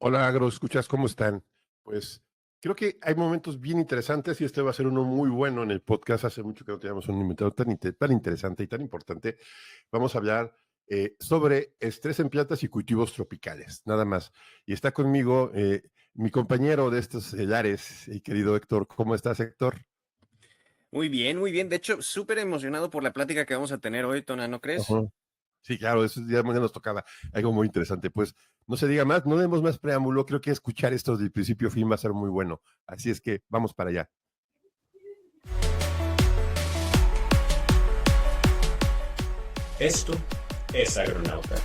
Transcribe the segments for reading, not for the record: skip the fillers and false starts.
Hola, agroescuchas, ¿cómo están? Pues creo que hay momentos bien interesantes y este va a ser uno muy bueno en el podcast. Hace mucho que no teníamos un invitado tan interesante y tan importante. Vamos a hablar sobre estrés en plantas y cultivos tropicales, nada más. Y está conmigo mi compañero de estos lares, el querido Héctor. ¿Cómo estás, Héctor? Muy bien, muy bien. De hecho, súper emocionado por la plática que vamos a tener hoy, Tona, ¿no crees? Ajá. Sí, claro, eso ya mañana nos tocaba algo muy interesante. Pues no se diga más, no demos más preámbulo. Creo que escuchar esto del principio a fin va a ser muy bueno. Así es que vamos para allá. Esto es Agronauta.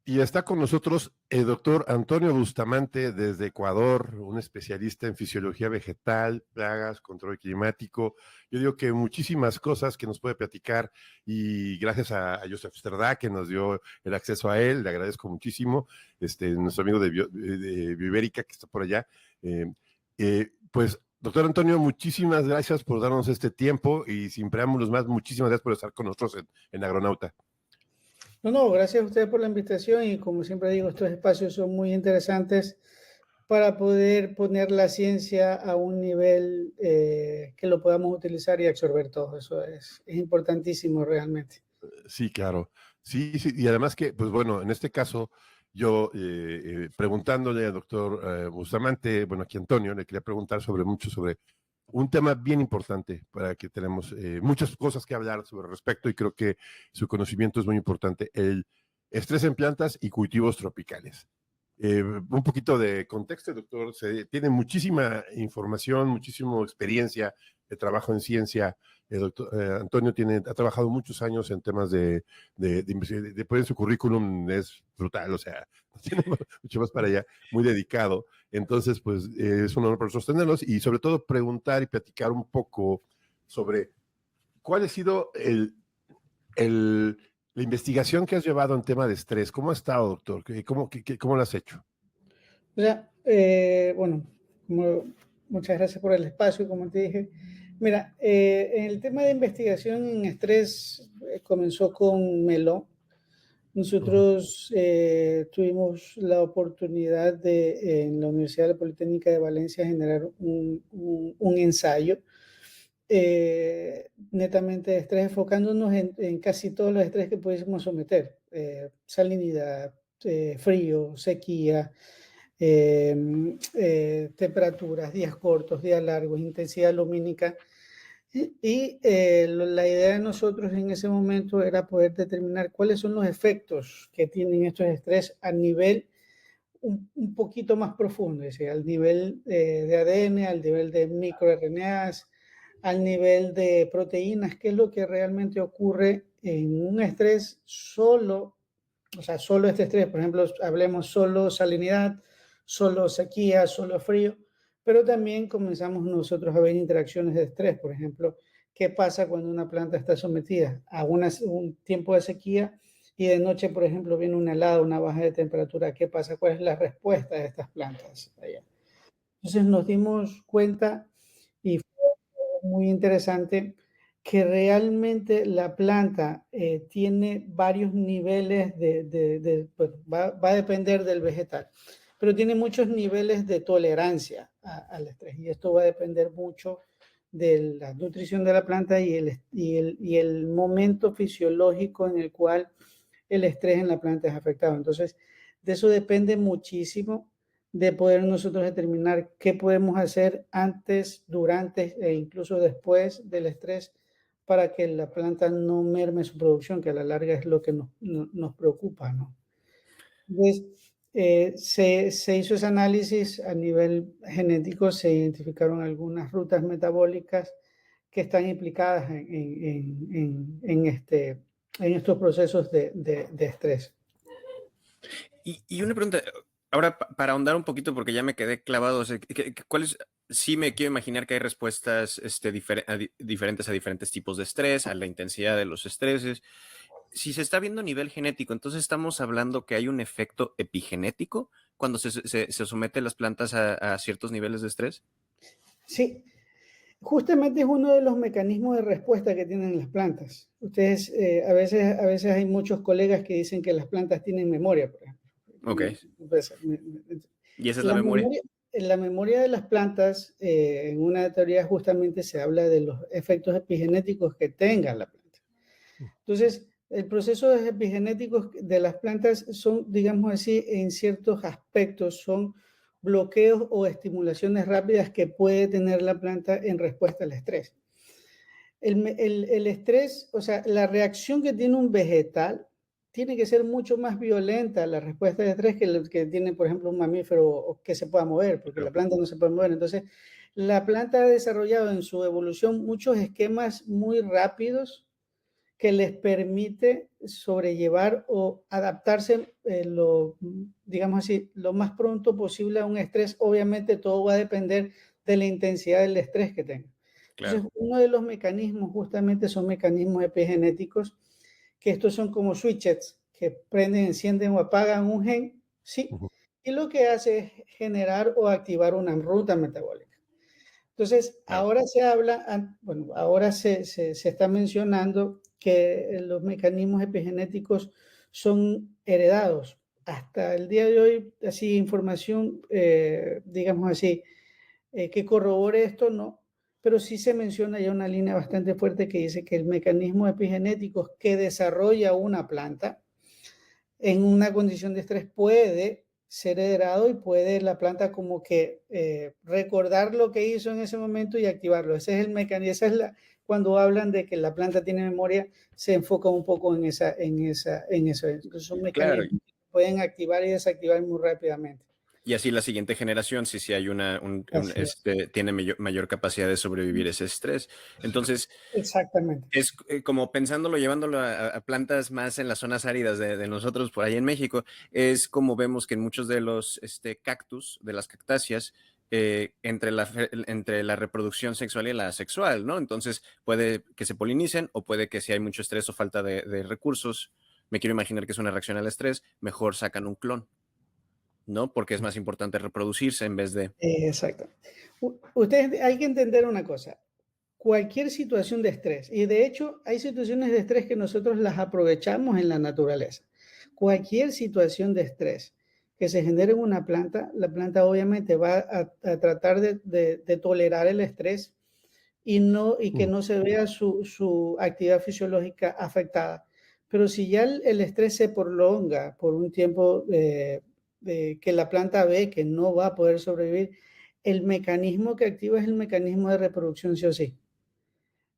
Y está con nosotros el doctor Antonio Bustamante desde Ecuador, un especialista en fisiología vegetal, plagas, control climático. Yo digo que muchísimas cosas que nos puede platicar y gracias a Joseph Sterdá que nos dio el acceso a él, le agradezco muchísimo, nuestro amigo de Bioibérica que está por allá. Pues, doctor Antonio, muchísimas gracias por darnos este tiempo y sin preámbulos más, muchísimas gracias por estar con nosotros en Agronauta. No, gracias a ustedes por la invitación y como siempre digo, estos espacios son muy interesantes para poder poner la ciencia a un nivel que lo podamos utilizar y absorber todo. Eso es importantísimo realmente. Sí, claro. Sí, sí, y además que, pues bueno, en este caso, yo preguntándole al doctor Bustamante, bueno, aquí Antonio, le quería preguntar sobre un tema bien importante para que tenemos muchas cosas que hablar sobre respecto y creo que su conocimiento es muy importante, el estrés en plantas y cultivos tropicales. Un poquito de contexto, doctor, tiene muchísima información, muchísima experiencia de trabajo en ciencia. Antonio ha trabajado muchos años en temas de investigación. Después en su currículum es brutal, o sea, tiene mucho más para allá, muy dedicado. Entonces, pues es un honor para sostenerlos y sobre todo preguntar y platicar un poco sobre cuál ha sido el, la investigación que has llevado en tema de estrés. ¿Cómo ha estado, doctor? ¿Cómo lo has hecho? O sea, bueno, muchas gracias por el espacio, como te dije. Mira, en el tema de investigación en estrés comenzó con Melo. Ujú. Nosotros tuvimos la oportunidad de, en la Universidad Politécnica de Valencia, generar un ensayo netamente de estrés, enfocándonos en casi todos los estrés que pudiésemos someter: salinidad, frío, sequía, temperaturas, días cortos, días largos, intensidad lumínica. La idea de nosotros en ese momento era poder determinar cuáles son los efectos que tienen estos estrés a nivel un poquito más profundo, es decir, al nivel de ADN, al nivel de microRNAs, al nivel de proteínas, qué es lo que realmente ocurre en un estrés solo, o sea, solo este estrés, por ejemplo, hablemos solo salinidad, solo sequía, solo frío, pero también comenzamos nosotros a ver interacciones de estrés, por ejemplo, qué pasa cuando una planta está sometida a un tiempo de sequía y de noche, por ejemplo, viene una helada, una baja de temperatura. ¿Qué pasa? ¿Cuál es la respuesta de estas plantas allá? Entonces nos dimos cuenta, y fue muy interesante, que realmente la planta tiene varios niveles pues, va a depender del vegetal, pero tiene muchos niveles de tolerancia al estrés, y esto va a depender mucho de la nutrición de la planta y el momento fisiológico en el cual el estrés en la planta es afectado. Entonces, de eso depende muchísimo de poder nosotros determinar qué podemos hacer antes, durante e incluso después del estrés para que la planta no merme su producción, que a la larga es lo que nos preocupa, ¿no? Entonces, se hizo ese análisis a nivel genético, se identificaron algunas rutas metabólicas que están implicadas en estos procesos de estrés. Y una pregunta, ahora para ahondar un poquito, porque ya me quedé clavado, o sea, ¿cuáles? Sí me quiero imaginar que hay respuestas diferentes a diferentes tipos de estrés, a la intensidad de los estreses. Si se está viendo a nivel genético, entonces estamos hablando que hay un efecto epigenético cuando se somete las plantas a ciertos niveles de estrés. Sí, Justamente es uno de los mecanismos de respuesta que tienen las plantas. Ustedes, a veces hay muchos colegas que dicen que las plantas tienen memoria, por ejemplo. Ok. Pues, ¿Y esa es la memoria? En la memoria de las plantas, en una teoría justamente se habla de los efectos epigenéticos que tenga la planta. Entonces, el proceso de epigenéticos de las plantas son, digamos así, en ciertos aspectos, son bloqueos o estimulaciones rápidas que puede tener la planta en respuesta al estrés. El estrés, o sea, la reacción que tiene un vegetal tiene que ser mucho más violenta la respuesta de estrés que lo que tiene, por ejemplo, un mamífero que se pueda mover, porque la planta no se puede mover. Entonces, la planta ha desarrollado en su evolución muchos esquemas muy rápidos que les permite sobrellevar o adaptarse, digamos así, lo más pronto posible a un estrés. Obviamente todo va a depender de la intensidad del estrés que tenga. Claro. Entonces, uno de los mecanismos justamente son mecanismos epigenéticos, que estos son como switches que prenden, encienden o apagan un gen, ¿sí? Y lo que hace es generar o activar una ruta metabólica. Entonces, Claro. ahora se habla, bueno, ahora se está mencionando que los mecanismos epigenéticos son heredados. Hasta el día de hoy, así información, digamos así, que corrobore esto, no, pero sí se menciona ya una línea bastante fuerte que dice que el mecanismo epigenético que desarrolla una planta en una condición de estrés puede ser heredado y puede la planta como que recordar lo que hizo en ese momento y activarlo. Ese es el mecanismo, cuando hablan de que la planta tiene memoria, se enfoca un poco en eso. Entonces son mecanismos que pueden activar y desactivar muy rápidamente. Y así la siguiente generación, si hay tiene mayor capacidad de sobrevivir ese estrés. Entonces, exactamente. Es como pensándolo, llevándolo a plantas más en las zonas áridas de nosotros por ahí en México, es como vemos que en muchos de los cactus, de las cactáceas, entre la reproducción sexual y la asexual, ¿no? Entonces puede que se polinicen o puede que si hay mucho estrés o falta de recursos, me quiero imaginar que es una reacción al estrés, mejor sacan un clon, ¿no? Porque es más importante reproducirse en vez de... Exacto. Ustedes hay que entender una cosa. Cualquier situación de estrés, y de hecho hay situaciones de estrés que nosotros las aprovechamos en la naturaleza. Cualquier situación de estrés que se genere en una planta, la planta obviamente va a tratar de tolerar el estrés y que no se vea su actividad fisiológica afectada. Pero si ya el estrés se prolonga por un tiempo que la planta ve que no va a poder sobrevivir, el mecanismo que activa es el mecanismo de reproducción sí o sí.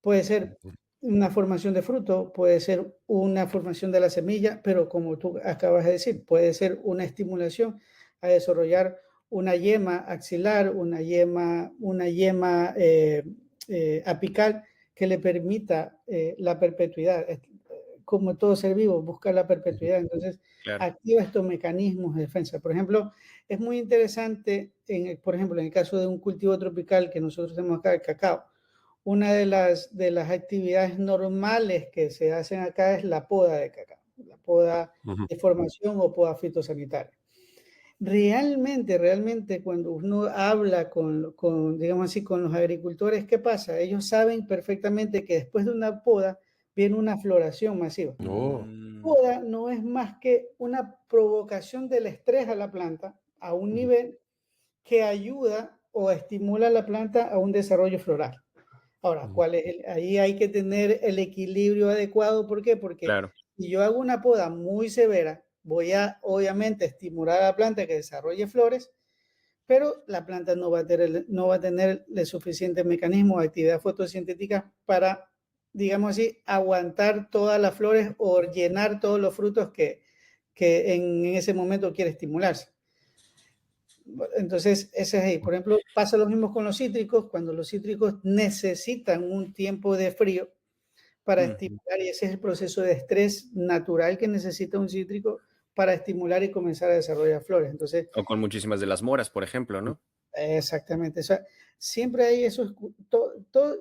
Puede ser una formación de fruto, puede ser una formación de la semilla, pero como tú acabas de decir, puede ser una estimulación a desarrollar una yema axilar, una yema apical que le permita la perpetuidad. Como todo ser vivo, busca la perpetuidad. Entonces, Claro. activa estos mecanismos de defensa. Por ejemplo, es muy interesante, por ejemplo, en el caso de un cultivo tropical que nosotros tenemos acá, el cacao. Una de las actividades normales que se hacen acá es la poda de cacao, la poda de formación o poda fitosanitaria. Realmente, cuando uno habla digamos así, con los agricultores, ¿qué pasa? Ellos saben perfectamente que después de una poda viene una floración masiva. No. Poda no es más que una provocación del estrés a la planta a un nivel que ayuda o estimula a la planta a un desarrollo floral. Ahora, ahí hay que tener el equilibrio adecuado. ¿Por qué? Porque Claro. si yo hago una poda muy severa, voy a obviamente estimular a la planta que desarrolle flores, pero la planta no va a tener el suficiente mecanismo de actividad fotosintética para, digamos así, aguantar todas las flores o llenar todos los frutos que en ese momento quiere estimularse. Entonces, ese es ahí. Por ejemplo, pasa lo mismo con los cítricos, cuando los cítricos necesitan un tiempo de frío para estimular, y ese es el proceso de estrés natural que necesita un cítrico para estimular y comenzar a desarrollar flores. Entonces, O con muchísimas de las moras, por ejemplo, ¿no? exactamente. O sea, siempre hay esos,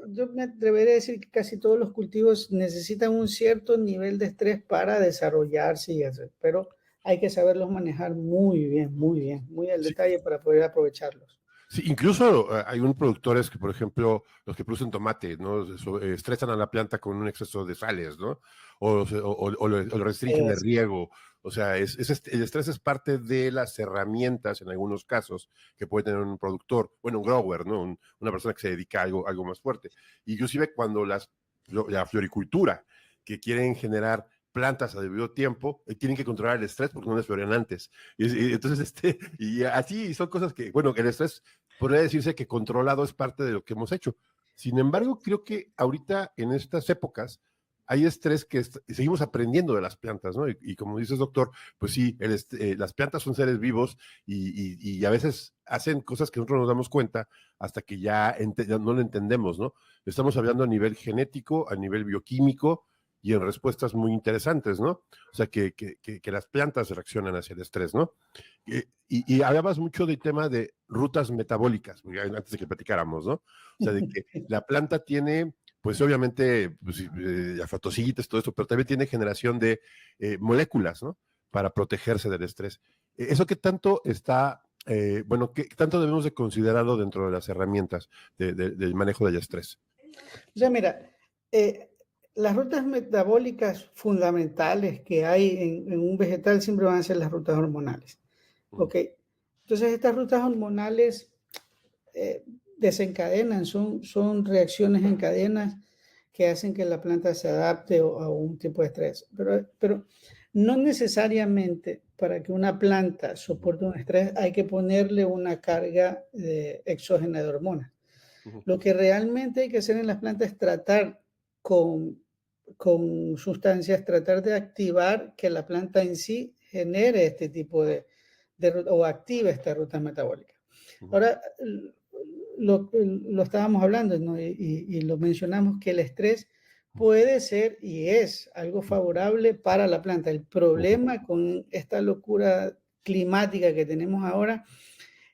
yo me atrevería a decir que casi todos los cultivos necesitan un cierto nivel de estrés para desarrollarse y hacer, pero hay que saberlos manejar muy bien, muy al detalle para poder aprovecharlos. Sí, incluso hay un productores que, por ejemplo, los que producen tomate, ¿no? Estresan a la planta con un exceso de sales, ¿no? O lo restringen de Es, riego. O sea, el estrés es parte de las herramientas, en algunos casos, que puede tener un productor, bueno, un grower, ¿no? Una persona que se dedica a algo más fuerte. Inclusive cuando la floricultura, que quieren generar plantas a debido tiempo, tienen que controlar el estrés porque no les florean antes. Entonces, y así son cosas que, bueno, el estrés podría decirse que controlado es parte de lo que hemos hecho. Sin embargo, creo que ahorita en estas épocas hay estrés que seguimos aprendiendo de las plantas, ¿no? Y como dices, doctor, pues sí, las plantas son seres vivos y a veces hacen cosas que nosotros nos damos cuenta hasta que ya no lo entendemos, ¿no? Estamos hablando a nivel genético, a nivel bioquímico y en respuestas muy interesantes, ¿no? O sea, que las plantas reaccionan hacia el estrés, ¿no? Y hablabas mucho del tema de rutas metabólicas, antes de que platicáramos, ¿no? O sea, de que la planta tiene, pues obviamente, pues, la fotosíntesis, todo esto, pero también tiene generación de moléculas, ¿no? Para protegerse del estrés. ¿Eso qué tanto está, bueno, qué tanto debemos de considerarlo dentro de las herramientas del manejo del estrés? o sea, mira, eh, las rutas metabólicas fundamentales que hay en un vegetal siempre van a ser las rutas hormonales. ¿Ok? Entonces, estas rutas hormonales desencadenan, son reacciones en cadenas que hacen que la planta se adapte a un tipo de estrés. Pero no necesariamente para que una planta soporte un estrés hay que ponerle una carga exógena de hormonas. Lo que realmente hay que hacer en las plantas es tratar con sustancias, tratar de activar que la planta en sí genere este tipo o active esta ruta metabólica. Ahora, lo estábamos hablando, ¿no? Y lo mencionamos que el estrés puede ser y es algo favorable para la planta. El problema con esta locura climática que tenemos ahora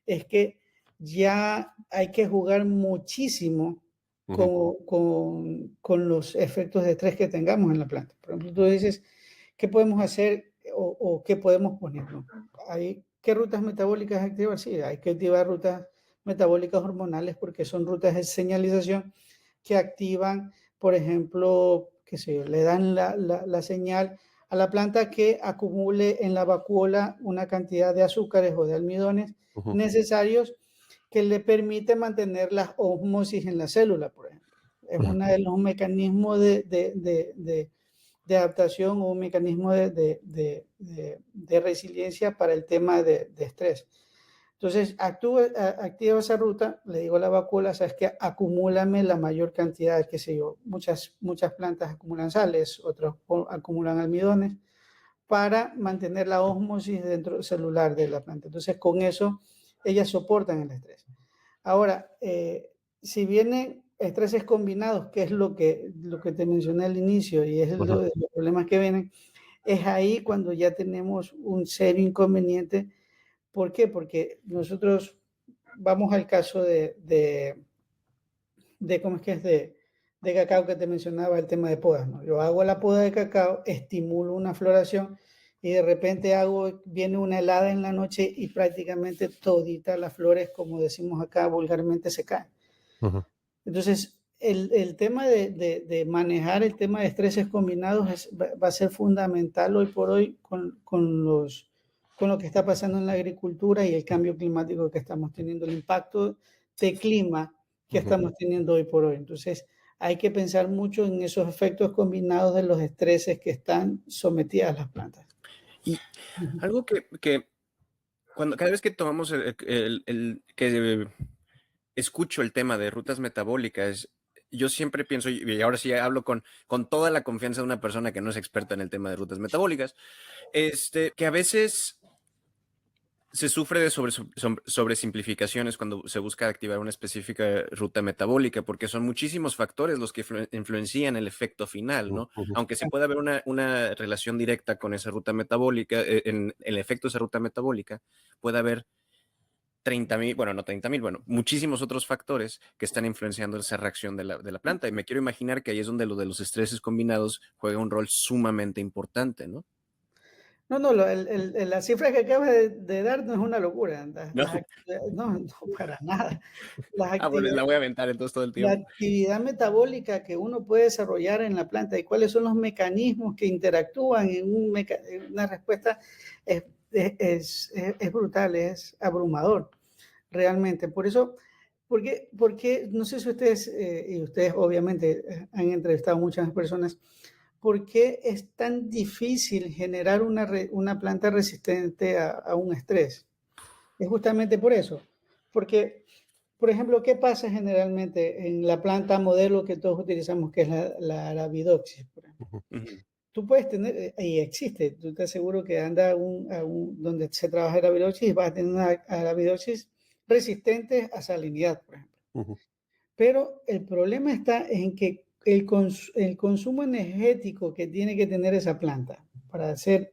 es que ya hay que jugar muchísimo con los efectos de estrés que tengamos en la planta. Por ejemplo, tú dices, ¿qué podemos hacer o qué podemos poner? ¿No? ¿Qué rutas metabólicas activar? Sí, hay que activar rutas metabólicas hormonales porque son rutas de señalización que activan, por ejemplo, que se le dan la señal a la planta que acumule en la vacuola una cantidad de azúcares o de almidones necesarios que le permite mantener la osmosis en la célula, por ejemplo. Es uno de los mecanismos de adaptación o un mecanismo de resiliencia para el tema de estrés. Entonces, activa esa ruta, le digo a la vacuola, sabes que acumúlame la mayor cantidad, qué sé yo, muchas plantas acumulan sales, otras acumulan almidones, para mantener la osmosis dentro celular de la planta. Entonces, con eso, ellas soportan el estrés. Ahora, si vienen estreses combinados, que es lo que te mencioné al inicio, y es uno de los problemas que vienen, es ahí cuando ya tenemos un serio inconveniente. ¿Por qué? Porque nosotros vamos al caso ¿cómo es que es? De cacao que te mencionaba, el tema de podas, ¿no? Yo hago la poda de cacao, estimulo una floración y de repente viene una helada en la noche y prácticamente toditas las flores, como decimos acá vulgarmente, se caen. Entonces, el tema de manejar el tema de estreses combinados va a ser fundamental hoy por hoy con lo que está pasando en la agricultura y el cambio climático que estamos teniendo, el impacto de clima que estamos teniendo hoy por hoy. Entonces, hay que pensar mucho en esos efectos combinados de los estreses que están sometidas las plantas. Y algo que cada vez que tomamos que escucho el tema de rutas metabólicas, yo siempre pienso, y ahora sí hablo con toda la confianza de una persona que no es experta en el tema de rutas metabólicas, que a veces se sufre de sobresimplificaciones cuando se busca activar una específica ruta metabólica, porque son muchísimos factores los que influencian el efecto final, ¿no? Aunque se pueda ver una relación directa con esa ruta metabólica, en el efecto de esa ruta metabólica, puede haber 30,000, bueno, no 30,000, bueno, muchísimos otros factores que están influenciando esa reacción de la planta. Y me quiero imaginar que ahí es donde lo de los estreses combinados juega un rol sumamente importante, ¿no? No, no, la cifra que acabas de dar no es una locura. ¿No? No, no, para nada. Las Ah, bueno, la voy a aventar entonces todo el La tiempo. actividad metabólica que uno puede desarrollar en la planta y cuáles son los mecanismos que interactúan en en una respuesta es brutal, es abrumador, realmente. Por eso, porque no sé si ustedes, y ustedes obviamente han entrevistado a muchas personas, ¿por qué es tan difícil generar una planta resistente a un estrés? Es justamente por eso, porque por ejemplo, ¿qué pasa generalmente en la planta modelo que todos utilizamos, que es la Arabidopsis? Por ejemplo? Ujú. Tú puedes tener, y existe, tú te aseguro que anda donde se trabaja Arabidopsis, vas a tener una Arabidopsis resistente a salinidad, por ejemplo. Ujú. Pero el problema está en que el consumo energético que tiene que tener esa planta para ser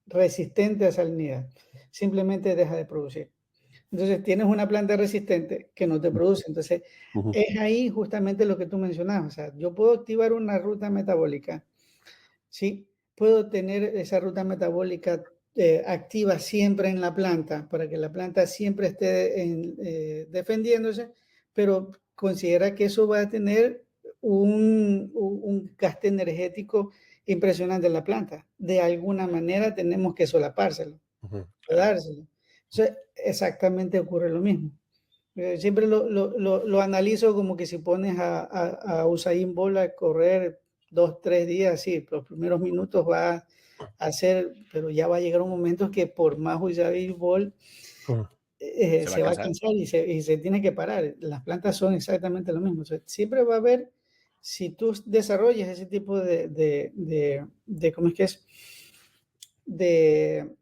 resistente a salinidad simplemente deja de producir. Entonces tienes una planta resistente que no te produce. Entonces Ujú. es ahí justamente lo que tú mencionabas. O sea, yo puedo activar una ruta metabólica, ¿sí? Puedo tener esa ruta metabólica activa siempre en la planta para que la planta siempre esté defendiéndose, pero considera que eso va a tener un gasto energético impresionante en la planta. De alguna manera tenemos que solapárselo Ujú. o dárselo. Entonces, exactamente ocurre lo mismo. Siempre lo analizo como que si pones a Usain Bolt a correr 2, 3 días, sí, los primeros minutos va a hacer, pero ya va a llegar un momento que por más Usain Bolt Ujú. Se va a se va a cansar. cansar y se tiene que parar. Las plantas son exactamente lo mismo. O sea, siempre va a haber, si tú desarrollas ese tipo ¿cómo es que es? De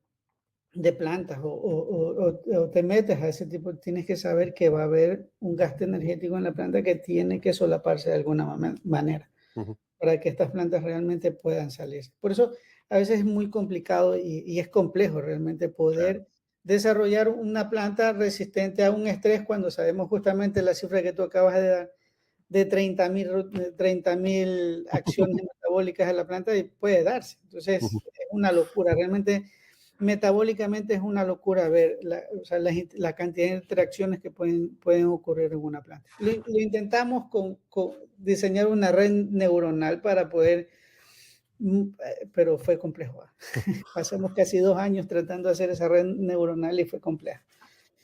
plantas o te metes a ese tipo, tienes que saber que va a haber un gasto energético en la planta que tiene que solaparse de alguna manera Ujú. para que estas plantas realmente puedan salir. Por eso a veces es muy complicado y es complejo realmente poder desarrollar una planta resistente a un estrés cuando sabemos justamente la cifra que tú acabas de dar de 30.000 acciones metabólicas de la planta y puede darse. Entonces, Ujú. es una locura. Realmente, metabólicamente es una locura ver o sea, la cantidad de interacciones que pueden ocurrir en una planta. Lo intentamos con diseñar una red neuronal para poder, pero fue complejo. Pasamos casi 2 años tratando de hacer esa red neuronal y fue compleja.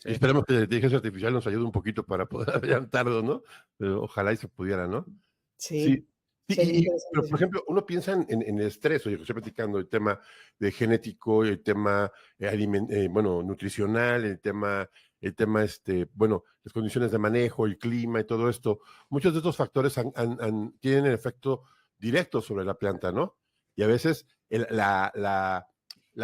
Y esperemos que la inteligencia artificial nos ayude un poquito para poder adelantarlo, ¿no? Pero ojalá y se pudiera, ¿no? Sí. Sí, Sí, sería pero interesante. por ejemplo, uno piensa en el estrés, oye, estoy platicando el tema de genético, el tema bueno, nutricional, bueno, las condiciones de manejo, el clima y todo esto. Muchos de estos factores tienen efecto directo sobre la planta, ¿no? Y a veces la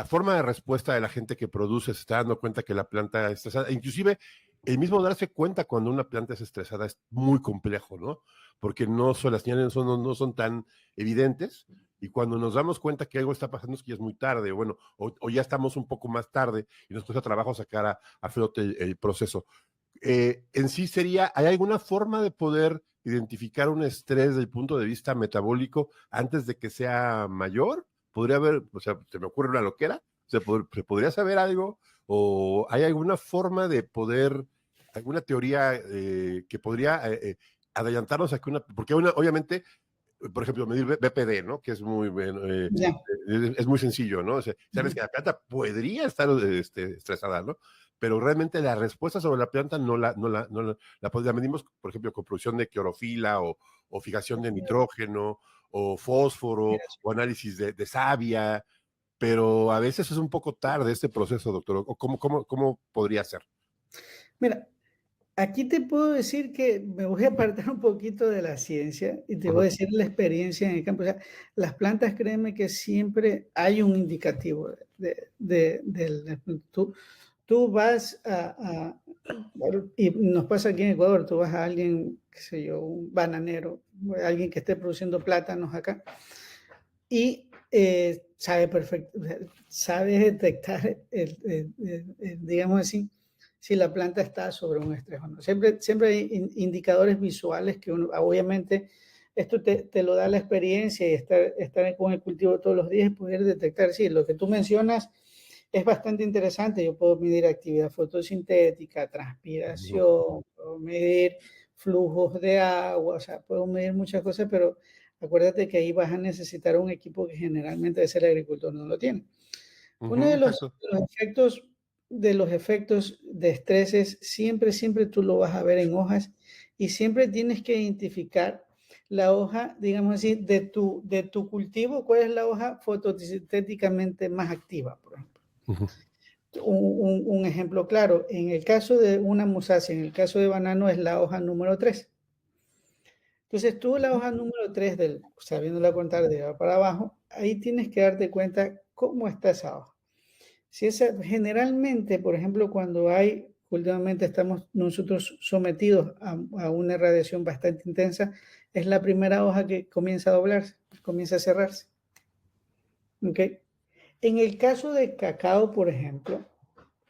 forma de respuesta de la gente que produce se está dando cuenta que la planta es estresada. Inclusive, el mismo darse cuenta cuando una planta es estresada es muy complejo, ¿no? Porque las señales no son tan evidentes, y cuando nos damos cuenta que algo está pasando es que ya es muy tarde, bueno, o ya estamos un poco más tarde y nos cuesta trabajo sacar a flote el proceso. En sí ¿hay alguna forma de poder identificar un estrés desde el punto de vista metabólico antes de que sea mayor? ¿Podría haber, o sea, se me ocurre una loquera? ¿Se podría saber algo? ¿O hay alguna forma de poder, alguna teoría que podría adelantarnos a que porque obviamente, por ejemplo, medir BPD, ¿no? Que es muy, Ya. es muy sencillo, ¿no? O sea, sabes que la planta podría estar estresada, ¿no? Pero realmente la respuesta sobre la planta la medimos, por ejemplo, con producción de clorofila o fijación de nitrógeno o fósforo o análisis de savia, pero a veces es un poco tarde este proceso, doctor. ¿O cómo podría ser? Mira, aquí te puedo decir que me voy a apartar un poquito de la ciencia y te voy a decir la experiencia en el campo. O sea, las plantas, créeme que siempre hay un indicativo tú vas y nos pasa aquí en Ecuador, tú vas a alguien, qué sé yo, un bananero, alguien que esté produciendo plátanos acá y sabe perfecto, sabe detectar, digamos así, si la planta está sobre un estrés o no. Siempre hay indicadores visuales que uno, obviamente, esto te lo da la experiencia y estar con el cultivo todos los días y poder detectar. Sí, lo que tú mencionas es bastante interesante. Yo puedo medir actividad fotosintética, transpiración, puedo medir flujos de agua, o sea, puedo medir muchas cosas, pero acuérdate que ahí vas a necesitar un equipo que generalmente ese el agricultor no lo tiene. Uno de los efectos de estrés es siempre tú lo vas a ver en hojas y siempre tienes que identificar la hoja, digamos así, de tu cultivo, cuál es la hoja fotosintéticamente más activa, por ejemplo. Un ejemplo claro, en el caso de una musácea, en el caso de banano es la hoja número 3. Entonces tú la hoja número 3, sabiéndola contar de arriba para abajo, ahí tienes que darte cuenta cómo está esa hoja. Si esa, generalmente, por ejemplo, cuando últimamente estamos nosotros sometidos a una radiación bastante intensa, es la primera hoja que comienza a doblarse, comienza a cerrarse. ¿Ok? En el caso de cacao, por ejemplo,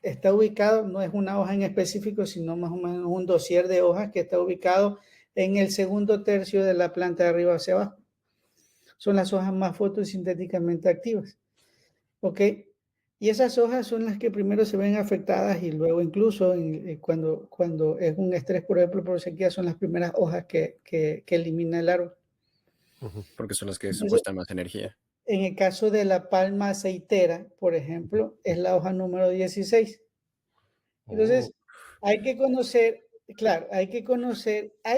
está ubicado, no es una hoja en específico, sino más o menos un dossier de hojas que está ubicado en el segundo tercio de la planta de arriba hacia abajo. Son las hojas más fotosintéticamente activas. ¿Ok? Y esas hojas son las que primero se ven afectadas y luego incluso cuando es un estrés, por ejemplo, por sequía, son las primeras hojas que elimina el árbol. Porque son las que Entonces, supuestan más energía. en el caso de la palma aceitera, por ejemplo, es la hoja número 16. Entonces, hay que conocer, claro, hay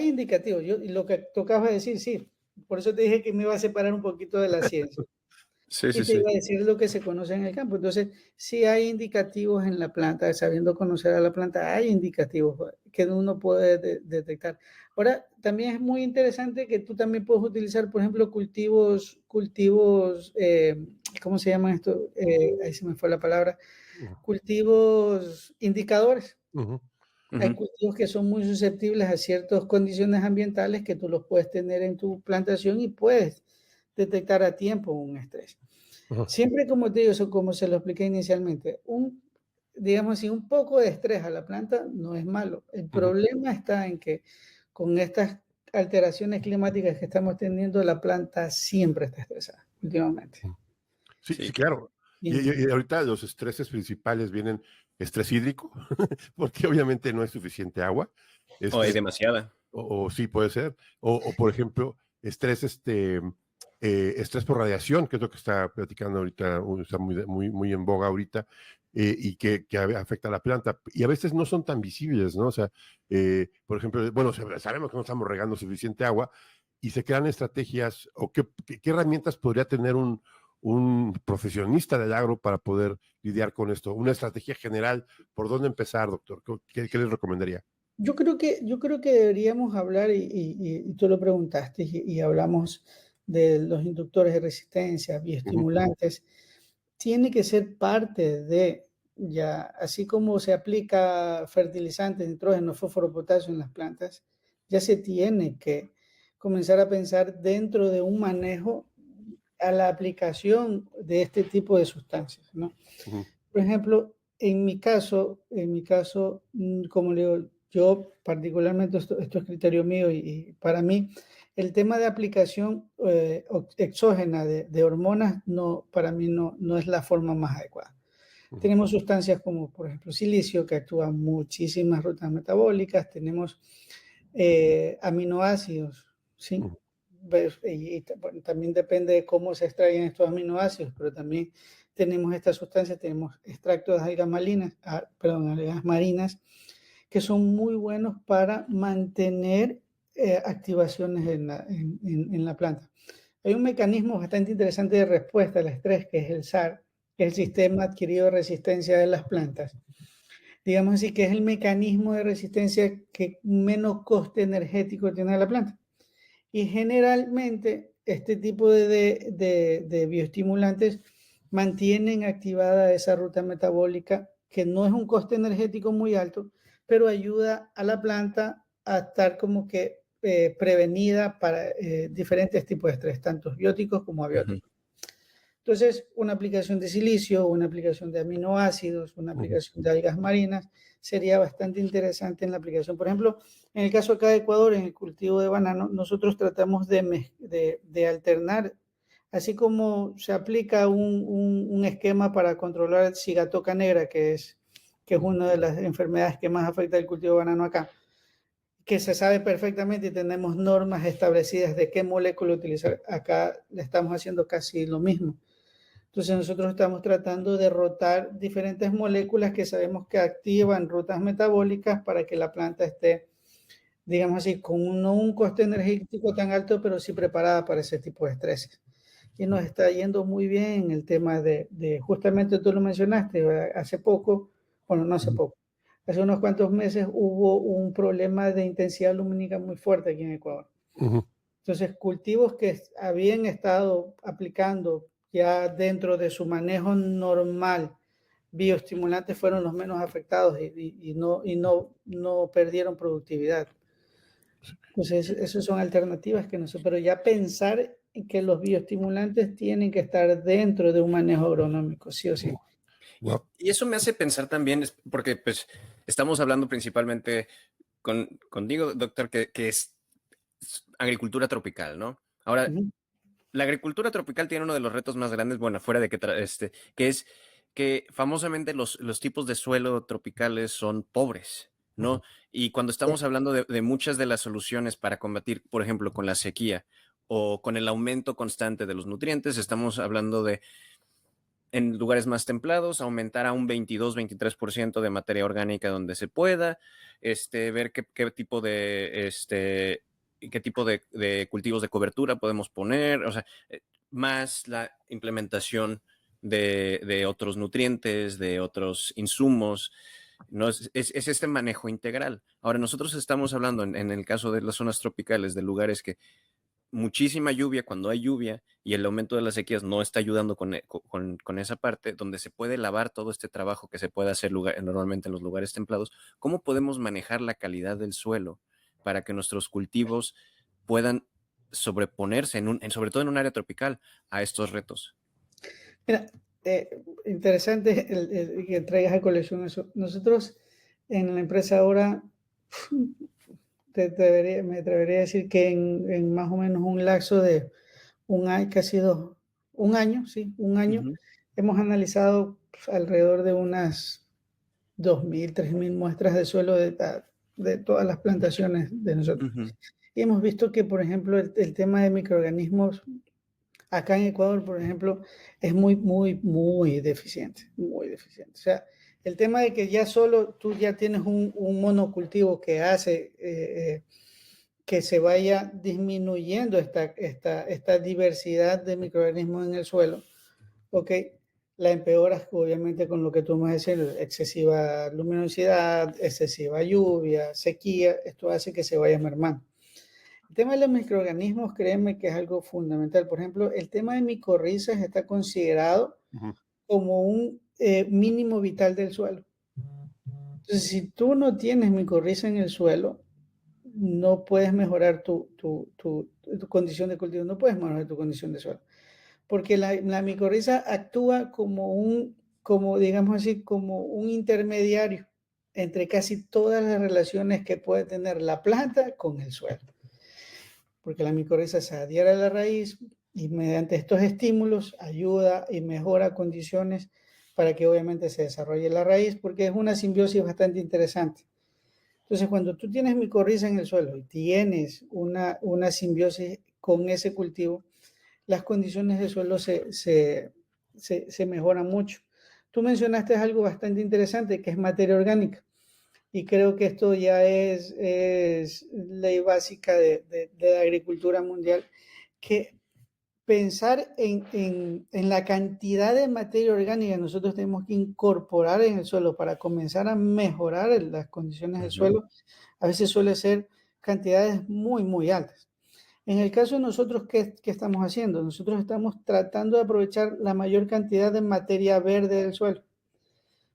indicativos. Y lo que tocaba decir, sí, por eso te dije que me iba a separar un poquito de la ciencia. Sí, Y sí, te sí. iba a decir lo que se conoce en el campo. Entonces, sí hay indicativos en la planta, sabiendo conocer a la planta, hay indicativos que uno puede detectar. Ahora, también es muy interesante que tú también puedes utilizar, por ejemplo, cultivos, ¿cómo se llaman esto? Ahí se me fue la palabra. Cultivos indicadores. Hay cultivos que son muy susceptibles a ciertas condiciones ambientales que tú los puedes tener en tu plantación y puedes detectar a tiempo un estrés. Siempre, como te digo, eso como se lo expliqué inicialmente, digamos así, un poco de estrés a la planta no es malo. El problema está en que con estas alteraciones climáticas que estamos teniendo, la planta siempre está estresada últimamente. Sí, sí, claro. Y ahorita los estreses principales vienen estrés hídrico, porque obviamente no hay suficiente agua. O hay demasiada. O sí puede ser. O por ejemplo, estrés, estrés por radiación, que es lo que está platicando ahorita, está muy en boga ahorita, y que afecta a la planta. Y a veces no son tan visibles, ¿no? O sea, por ejemplo, bueno, sabemos que no estamos regando suficiente agua y se crean estrategias, o qué herramientas podría tener un profesionista del agro para poder lidiar con esto. Una estrategia general, ¿por dónde empezar, doctor? ¿Qué les recomendaría? Yo creo que deberíamos hablar, y tú lo preguntaste, y hablamos de los inductores de resistencia, bioestimulantes. Tiene que ser parte de, ya, así como se aplica fertilizantes, nitrógeno, fósforo, potasio en las plantas, ya se tiene que comenzar a pensar dentro de un manejo a la aplicación de este tipo de sustancias, ¿no? Por ejemplo, en mi caso, como le digo, yo particularmente, esto es criterio mío y para mí, el tema de aplicación exógena de hormonas, para mí no es la forma más adecuada. Tenemos sustancias como, por ejemplo, silicio, que actúan muchísimas rutas metabólicas, tenemos aminoácidos, ¿sí? Y también depende de cómo se extraen estos aminoácidos, pero también tenemos estas sustancias, tenemos extractos de algas marinas, que son muy buenos para mantener activaciones en la planta. Hay un mecanismo bastante interesante de respuesta al estrés, que es el SAR, que es el Sistema Adquirido de Resistencia de las Plantas. Digamos así, que es el mecanismo de resistencia que menos coste energético tiene la planta. Y generalmente este tipo de bioestimulantes mantienen activada esa ruta metabólica, que no es un coste energético muy alto, pero ayuda a la planta a estar como que prevenida para diferentes tipos de estrés, tanto bióticos como abióticos. Entonces, una aplicación de silicio, una aplicación de aminoácidos, una aplicación de algas marinas sería bastante interesante en la aplicación. Por ejemplo, en el caso acá de Ecuador, en el cultivo de banano, nosotros tratamos de alternar, así como se aplica un esquema para controlar cigatoca negra, que es una de las enfermedades que más afecta el cultivo de banano acá, que se sabe perfectamente y tenemos normas establecidas de qué molécula utilizar. Acá le estamos haciendo casi lo mismo. Entonces nosotros estamos tratando de rotar diferentes moléculas que sabemos que activan rutas metabólicas para que la planta esté, digamos así, con no un coste energético tan alto, pero sí preparada para ese tipo de estrés. Y nos está yendo muy bien el tema de justamente tú lo mencionaste, hace poco, bueno, no hace poco, hace unos cuantos meses hubo un problema de intensidad lumínica muy fuerte aquí en Ecuador. Entonces, cultivos que habían estado aplicando ya dentro de su manejo normal bioestimulantes fueron los menos afectados y no perdieron productividad. Entonces, esas son alternativas que no sé, pero ya pensar en que los bioestimulantes tienen que estar dentro de un manejo agronómico, sí o sí. Y eso me hace pensar también, porque pues estamos hablando principalmente contigo, doctor, que es agricultura tropical, ¿no? Ahora, la agricultura tropical tiene uno de los retos más grandes, bueno, fuera de que es que famosamente los tipos de suelo tropicales son pobres, ¿no? Y cuando estamos hablando de muchas de las soluciones para combatir, por ejemplo, con la sequía o con el aumento constante de los nutrientes, estamos hablando de, en lugares más templados, aumentar a un 22-23% de materia orgánica donde se pueda, ver qué tipo de cultivos de cobertura podemos poner, o sea, más la implementación de otros nutrientes, de otros insumos, ¿no? Es este manejo integral. Ahora, nosotros estamos hablando en el caso de las zonas tropicales, de lugares que muchísima lluvia, cuando hay lluvia y el aumento de las sequías no está ayudando con esa parte, donde se puede lavar todo este trabajo que se puede hacer normalmente en los lugares templados. ¿Cómo podemos manejar la calidad del suelo para que nuestros cultivos puedan sobreponerse, sobre todo en un área tropical, a estos retos? Mira, interesante que traigas a colección eso. Nosotros en la empresa ahora me atrevería a decir que en más o menos un lapso de un año, que ha sido un año, sí, un año, hemos analizado alrededor de unas 2.000, 3.000 muestras de suelo de todas las plantaciones de nosotros. Y hemos visto que, por ejemplo, el tema de microorganismos acá en Ecuador, por ejemplo, es muy deficiente, muy deficiente. O sea, el tema de que ya solo tú ya tienes un monocultivo que hace que se vaya disminuyendo esta diversidad de microorganismos en el suelo, ¿ok? La empeoras obviamente con lo que tú me decías, excesiva luminosidad, excesiva lluvia, sequía, esto hace que se vaya mermando. El tema de los microorganismos, créeme que es algo fundamental. Por ejemplo, el tema de micorrizas está considerado como un mínimo vital del suelo. Entonces, si tú no tienes micorriza en el suelo, no puedes mejorar tu condición de cultivo, no puedes mejorar tu condición de suelo. Porque la micorriza actúa como digamos así, como un intermediario entre casi todas las relaciones que puede tener la planta con el suelo. Porque la micorriza se adhiere a la raíz y mediante estos estímulos ayuda y mejora condiciones para que obviamente se desarrolle la raíz, porque es una simbiosis bastante interesante. Entonces, cuando tú tienes micorriza en el suelo y tienes una simbiosis con ese cultivo, las condiciones del suelo se mejoran mucho. Tú mencionaste algo bastante interesante, que es materia orgánica. Y creo que esto ya es ley básica de la agricultura mundial, que pensar en la cantidad de materia orgánica que nosotros tenemos que incorporar en el suelo para comenzar a mejorar las condiciones del suelo, a veces suele ser cantidades muy altas. En el caso de nosotros, ¿qué estamos haciendo? Nosotros estamos tratando de aprovechar la mayor cantidad de materia verde del suelo.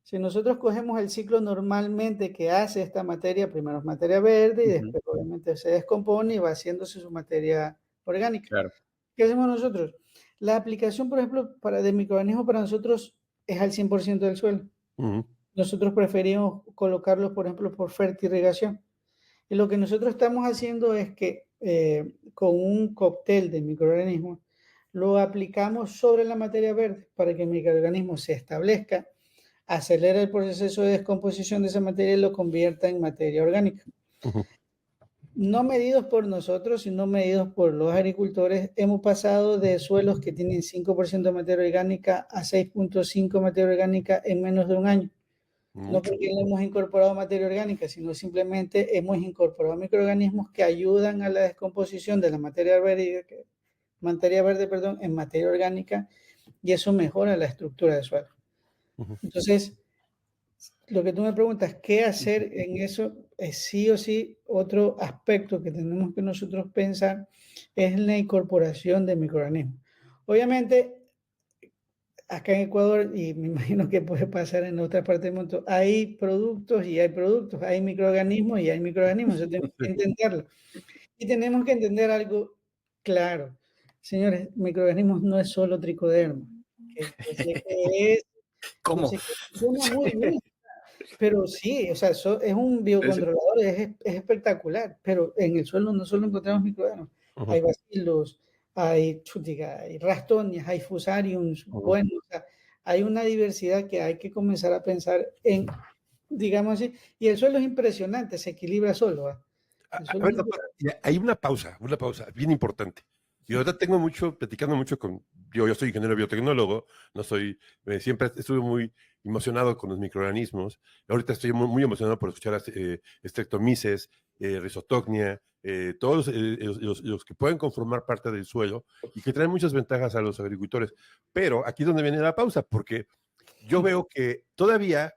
Si nosotros cogemos el ciclo normalmente que hace esta materia, primero es materia verde y después obviamente se descompone y va haciéndose su materia orgánica. Claro. ¿Qué hacemos nosotros? La aplicación, por ejemplo, de microorganismos para nosotros es al 100% del suelo. Ujú. Nosotros preferimos colocarlos, por ejemplo, por fertirrigación. Y lo que nosotros estamos haciendo es que con un cóctel de microorganismos lo aplicamos sobre la materia verde para que el microorganismo se establezca, acelera el proceso de descomposición de esa materia y lo convierta en materia orgánica. Ujú. No medidos por nosotros, sino medidos por los agricultores, hemos pasado de suelos que tienen 5% de materia orgánica a 6.5% materia orgánica en menos de un año. No Mucho. porque le hemos incorporado materia orgánica, sino simplemente hemos incorporado microorganismos que ayudan a la descomposición de la materia verde, perdón, en materia orgánica, y eso mejora la estructura del suelo. Ujú. Entonces, lo que tú me preguntas, ¿qué hacer en eso? Es sí o sí otro aspecto que tenemos que nosotros pensar es la incorporación de microorganismos. Obviamente, acá en Ecuador, y me imagino que puede pasar en otras partes del mundo, hay productos y hay productos, hay microorganismos y hay microorganismos, eso tenemos que entenderlo. Y tenemos que entender algo claro. Señores, microorganismos no es solo tricoderma, que yo sé que es, yo ¿Cómo? sé que suena muy bien, pero sí, o sea, es un biocontrolador, es espectacular, pero en el suelo no solo encontramos microdermos, Ujú. hay bacilos, hay chútica, hay rastonias, hay fusariums, Ujú. bueno, o sea, hay una diversidad que hay que comenzar a pensar en, digamos así, y el suelo es impresionante, se equilibra solo, ¿va? El A suelo ver, es doctor, hay una pausa bien importante. Y ahorita tengo platicando mucho con, yo soy ingeniero biotecnólogo, no soy, siempre estuve muy emocionado con los microorganismos. Ahorita estoy muy emocionado por escuchar Streptomyces, Rhizotocnia, todos los que pueden conformar parte del suelo y que traen muchas ventajas a los agricultores. Pero aquí es donde viene la pausa, porque yo veo que todavía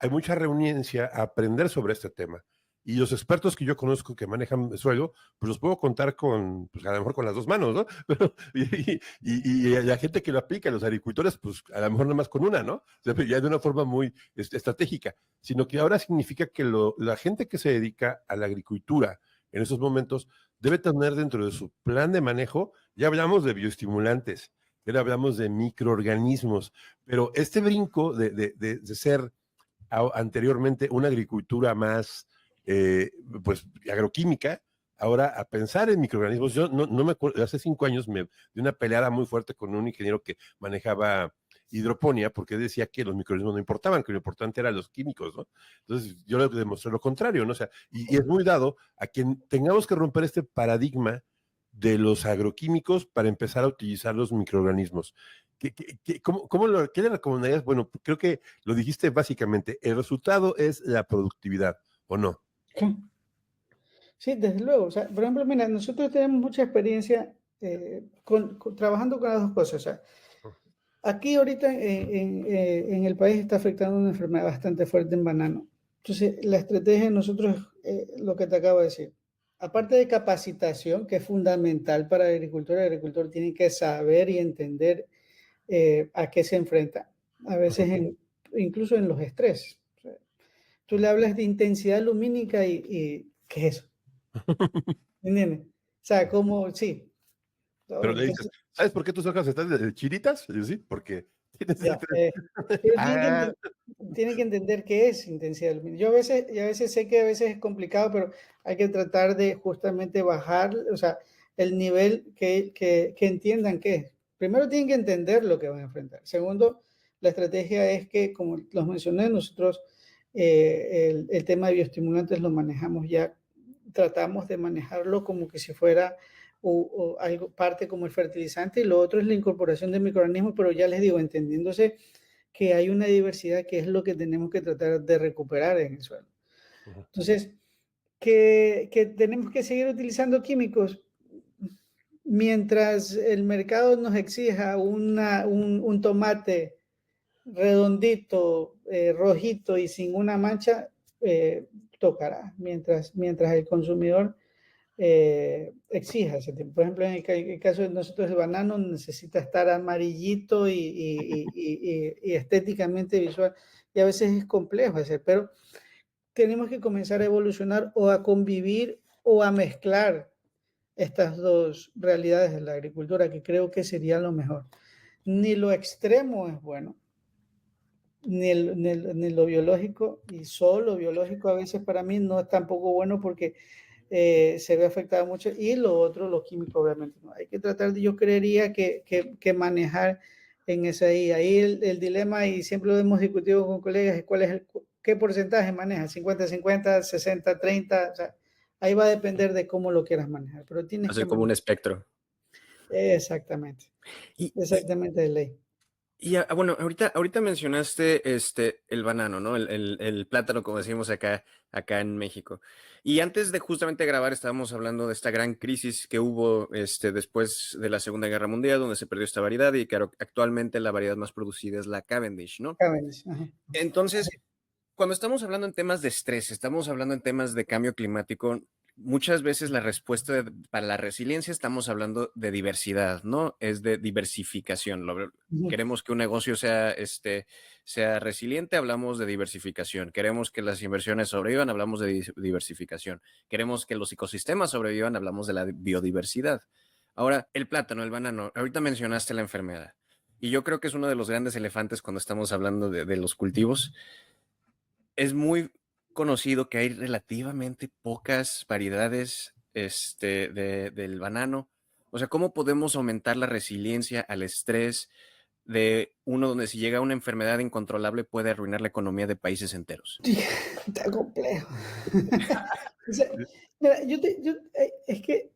hay mucha renuencia a aprender sobre este tema. Y los expertos que yo conozco que manejan el suelo, pues los puedo contar con, pues a lo mejor con las dos manos, ¿no? Pero, y la gente que lo aplica, los agricultores, pues a lo mejor nada más con una, ¿no? O sea, ya de una forma muy estratégica, sino que ahora significa que la gente que se dedica a la agricultura en esos momentos debe tener dentro de su plan de manejo, ya hablamos de bioestimulantes, ya hablamos de microorganismos, pero este brinco de ser anteriormente una agricultura más, pues, agroquímica, ahora a pensar en microorganismos. Yo no me acuerdo, hace 5 años de una peleada muy fuerte con un ingeniero que manejaba hidroponía, porque decía que los microorganismos no importaban, que lo importante eran los químicos, ¿no? Entonces yo le demostré lo contrario, ¿no? O sea, y es muy dado a que tengamos que romper este paradigma de los agroquímicos para empezar a utilizar los microorganismos. ¿Qué le recomendarías? Bueno, creo que lo dijiste básicamente, el resultado es la productividad, ¿o no? Sí, desde luego. O sea, por ejemplo, mira, nosotros tenemos mucha experiencia trabajando con las dos cosas. O sea, aquí ahorita en el país está afectando una enfermedad bastante fuerte en banano. Entonces, la estrategia de nosotros, lo que te acabo de decir, aparte de capacitación, que es fundamental para el agricultor tiene que saber y entender a qué se enfrenta, a veces incluso en los estrés. O sea, tú le hablas de intensidad lumínica y ¿qué es eso? ¿Entiendes? O sea, como, sí. Pero le dices, Entonces, ¿sabes por qué tus hojas están de chiritas? Y yo, sí, porque tienes ese ya. Pero Ah, tienen que entender qué es intensidad lumínica. Yo a veces sé que a veces es complicado, pero hay que tratar de justamente bajar, o sea, el nivel que entiendan qué es. Primero tienen que entender lo que van a enfrentar. Segundo, la estrategia es que, como los mencioné, nosotros el tema de bioestimulantes lo manejamos ya, tratamos de manejarlo como que si fuera o algo, parte como el fertilizante, y lo otro es la incorporación de microorganismos, pero ya les digo, entendiéndose que hay una diversidad que es lo que tenemos que tratar de recuperar en el suelo. Entonces, que tenemos que seguir utilizando químicos mientras el mercado nos exija un tomate redondito, rojito y sin una mancha, tocará, mientras el consumidor exija ese tiempo. Por ejemplo, en el caso de nosotros, el banano necesita estar amarillito y estéticamente visual, y a veces es complejo hacer, pero tenemos que comenzar a evolucionar o a convivir o a mezclar estas dos realidades de la agricultura, que creo que sería lo mejor. Ni lo extremo es bueno, ni lo biológico, y solo biológico a veces para mí no es tampoco bueno porque se ve afectado mucho, y lo otro, lo químico, obviamente no. Hay que tratar de, yo creería que manejar en ese ahí el dilema, y siempre lo hemos discutido con colegas, es cuál es qué porcentaje maneja, 50-50, 60-30, o sea, ahí va a depender de cómo lo quieras manejar, pero tienes Hacer que como un manejar. espectro. Exactamente, Y, exactamente de ley. bueno, ahorita mencionaste el banano, ¿no? El plátano, como decimos acá en México. Y antes de justamente grabar, estábamos hablando de esta gran crisis que hubo después de la Segunda Guerra Mundial, donde se perdió esta variedad, y claro, actualmente la variedad más producida es la Cavendish, ¿no? Ajá. Entonces, cuando estamos hablando en temas de estrés, estamos hablando en temas de cambio climático, muchas veces la respuesta para la resiliencia estamos hablando de diversidad, ¿no? Es de diversificación. Queremos que un negocio sea resiliente, hablamos de diversificación. Queremos que las inversiones sobrevivan, hablamos de diversificación. Queremos que los ecosistemas sobrevivan, hablamos de la biodiversidad. Ahora, el plátano, el banano, ahorita mencionaste la enfermedad. Y yo creo que es uno de los grandes elefantes cuando estamos hablando de los cultivos. Es muy conocido que hay relativamente pocas variedades del banano. O sea, ¿cómo podemos aumentar la resiliencia al estrés de uno donde si llega una enfermedad incontrolable puede arruinar la economía de países enteros? Está complejo. O sea, mira, es que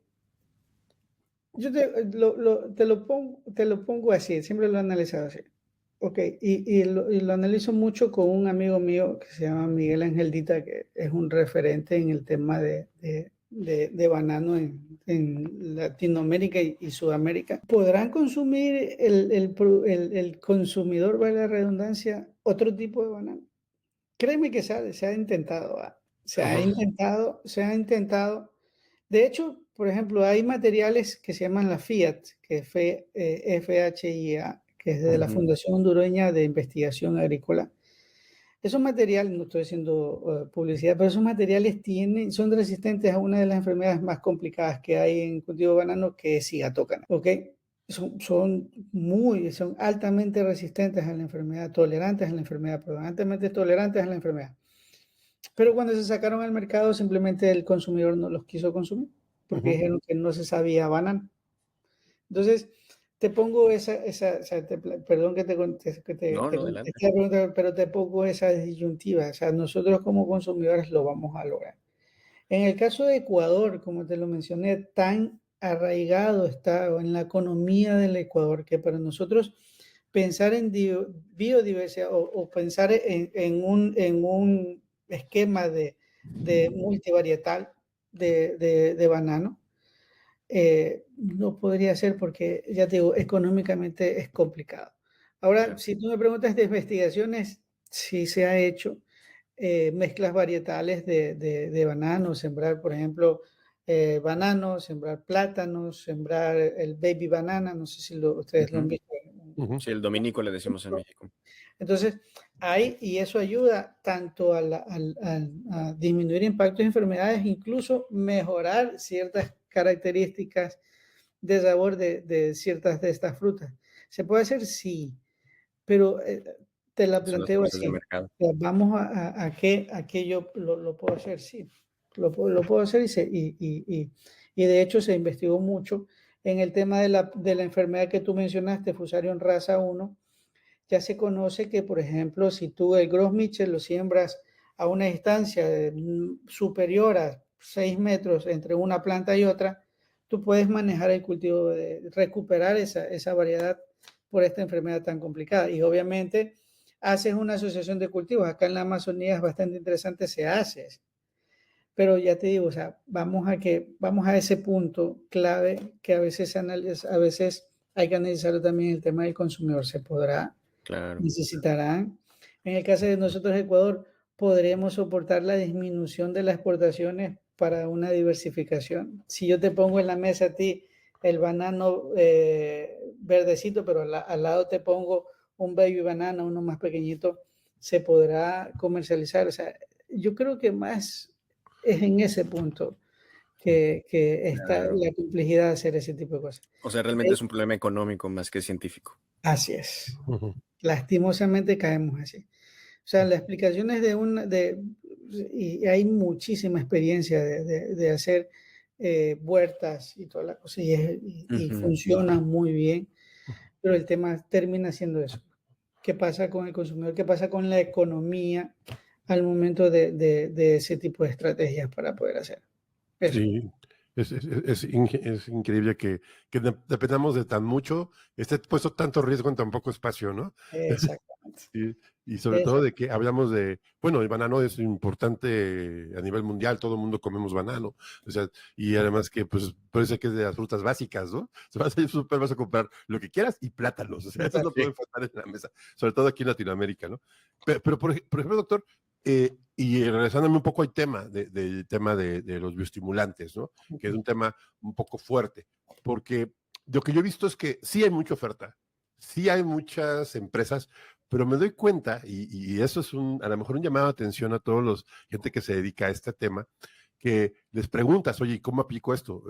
yo te lo pongo así, siempre lo he analizado así. Ok, y lo analizo mucho con un amigo mío que se llama Miguel Angeldita, que es un referente en el tema de banano en Latinoamérica y Sudamérica. ¿Podrán consumir el consumidor, vale la redundancia, otro tipo de banano? Créeme que se ha intentado, se ha intentado. De hecho, por ejemplo, hay materiales que se llaman la FIAT, que es FHIA, que es de la Ujú. Fundación Hondureña de Investigación Agrícola. Esos materiales, no estoy haciendo publicidad, pero esos materiales son resistentes a una de las enfermedades más complicadas que hay en cultivo de banano, que es cigatócana, ¿ok? Son altamente resistentes a la enfermedad, tolerantes a la enfermedad, altamente tolerantes a la enfermedad. Pero cuando se sacaron al mercado, simplemente el consumidor no los quiso consumir, porque Ujú. dijeron que no se sabía banano. Entonces, te pongo perdón que te No, no, adelante. contesté la pregunta, pero te pongo esa disyuntiva. O sea, nosotros como consumidores lo vamos a lograr. En el caso de Ecuador, como te lo mencioné, tan arraigado está en la economía del Ecuador, que para nosotros pensar en biodiversidad o pensar en un esquema de multivarietal de banano, no podría ser porque, ya te digo, económicamente es complicado. Ahora, Claro. si tú me preguntas de investigaciones, sí se ha hecho mezclas varietales de banano, sembrar, por ejemplo, banano, sembrar plátanos, sembrar el baby banana, no sé si ustedes lo han Ujú. visto. Ujú. Sí, el dominico le decimos en México. Entonces, y eso ayuda tanto a disminuir impactos de enfermedades, incluso mejorar ciertas características de sabor de ciertas de estas frutas. ¿Se puede hacer? Sí, pero te la Son las planteo fuerzas del así. mercado. Vamos a qué yo lo puedo hacer, sí. Lo puedo hacer y de hecho se investigó mucho en el tema de la enfermedad que tú mencionaste, Fusarium rasa 1. Ya se conoce que, por ejemplo, si tú el Gros Michel lo siembras a una distancia superior a 6 metros entre una planta y otra, tú puedes manejar el cultivo, recuperar esa variedad por esta enfermedad tan complicada. Y obviamente haces una asociación de cultivos. Acá en la Amazonía es bastante interesante, se hace. Pero ya te digo, o sea, vamos a ese punto clave que a veces hay que analizarlo también el tema del consumidor. ¿Se podrá? Claro. Necesitarán. En el caso de nosotros, Ecuador, podremos soportar la disminución de las exportaciones para una diversificación. Si yo te pongo en la mesa a ti el banano verdecito, pero al lado te pongo un baby banana, uno más pequeñito, se podrá comercializar. O sea, yo creo que más es en ese punto que está Claro. la complejidad de hacer ese tipo de cosas. O sea, realmente es un problema económico más que científico. Así es. Ujú. Lastimosamente caemos así. O sea, las explicaciones y hay muchísima experiencia de hacer huertas y toda la cosa, y Ujú. funcionan muy bien, pero el tema termina siendo eso. ¿Qué pasa con el consumidor? ¿Qué pasa con la economía al momento de ese tipo de estrategias para poder hacer eso? Sí, es increíble que dependamos de tan mucho, esté puesto tanto riesgo en tan poco espacio, ¿no? Exactamente. Y sobre todo Exacto. de que hablamos de, bueno, el banano es importante a nivel mundial, todo el mundo comemos banano, o sea, y además que pues parece que es de las frutas básicas, ¿no? Se vas a ir al súper, vas a comprar lo que quieras y plátanos, o sea, eso no Sí. puede faltar en la mesa, sobre todo aquí en Latinoamérica, ¿no? Pero por ejemplo, doctor, y regresándome un poco al tema del tema de los bioestimulantes, ¿no? Que es un tema un poco fuerte, porque lo que yo he visto es que sí hay mucha oferta, sí hay muchas empresas, pero me doy cuenta, y eso es a lo mejor un llamado de atención a todos los gente que se dedica a este tema, que les preguntas, oye, ¿cómo aplico esto?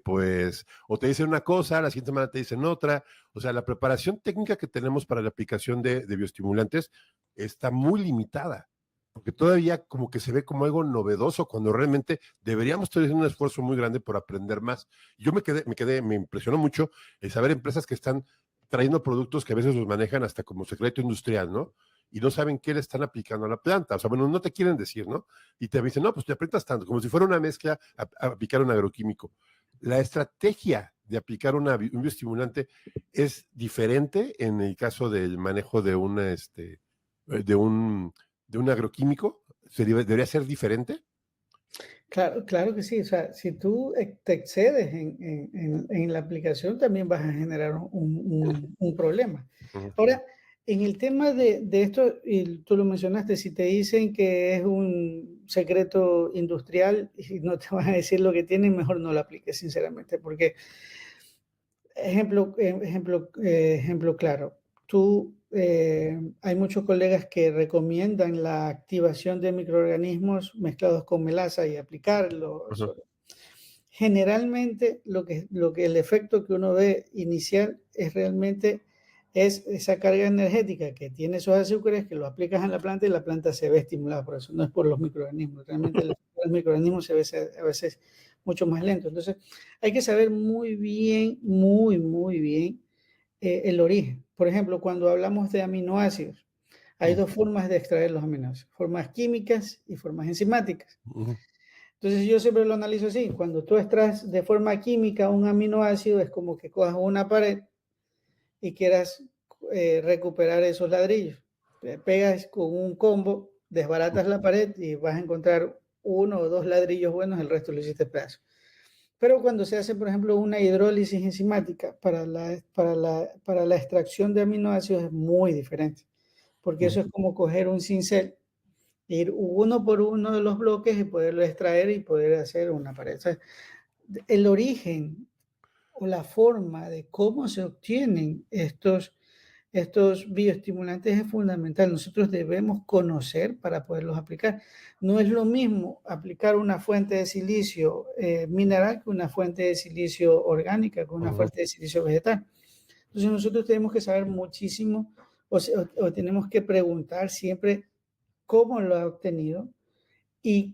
Pues, o te dicen una cosa, la siguiente semana te dicen otra, o sea, la preparación técnica que tenemos para la aplicación de bioestimulantes está muy limitada, porque todavía como que se ve como algo novedoso cuando realmente deberíamos estar haciendo un esfuerzo muy grande por aprender más. Yo me impresionó mucho el saber empresas que están trayendo productos que a veces los manejan hasta como secreto industrial, ¿no? Y no saben qué le están aplicando a la planta. O sea, bueno, no te quieren decir, ¿no? Y te dicen, no, pues te aprietas tanto, como si fuera una mezcla a aplicar un agroquímico. La estrategia de aplicar un bioestimulante es diferente en el caso del manejo de un, de un agroquímico. ¿Debería ser diferente? Claro, claro que sí. O sea, si tú te excedes en la aplicación, también vas a generar un problema. Ujú, Ahora, en el tema de esto, y tú lo mencionaste, si te dicen que es un secreto industrial y no te van a decir lo que tienen, mejor no lo apliques, sinceramente, porque ejemplo claro. Hay muchos colegas que recomiendan la activación de microorganismos mezclados con melaza y aplicarlo. ujú, Generalmente lo que el efecto que uno ve inicial es realmente esa carga energética que tiene esos azúcares que lo aplicas en la planta y la planta se ve estimulada por eso, no es por los microorganismos. Realmente el efecto de los microorganismos se ve a veces mucho más lento. Entonces, hay que saber muy bien, muy bien el origen. Por ejemplo, cuando hablamos de aminoácidos, hay ujú, dos formas de extraer los aminoácidos, formas químicas y formas enzimáticas. ujú, Entonces yo siempre lo analizo así, cuando tú extraes de forma química un aminoácido es como que cojas una pared y quieras recuperar esos ladrillos. Pegas con un combo, desbaratas la pared y vas a encontrar uno o dos ladrillos buenos, el resto lo hiciste pedazo. Pero cuando se hace, por ejemplo, una hidrólisis enzimática para la extracción de aminoácidos es muy diferente, porque ujú, eso es como coger un cincel, ir uno por uno de los bloques y poderlo extraer y poder hacer una pared. O sea, el origen o la forma de cómo se obtienen estos bioestimulantes es fundamental. Nosotros debemos conocer para poderlos aplicar. No es lo mismo aplicar una fuente de silicio mineral que una fuente de silicio orgánica, que una ujú. fuente de silicio vegetal. Entonces nosotros tenemos que saber muchísimo o tenemos que preguntar siempre cómo lo ha obtenido y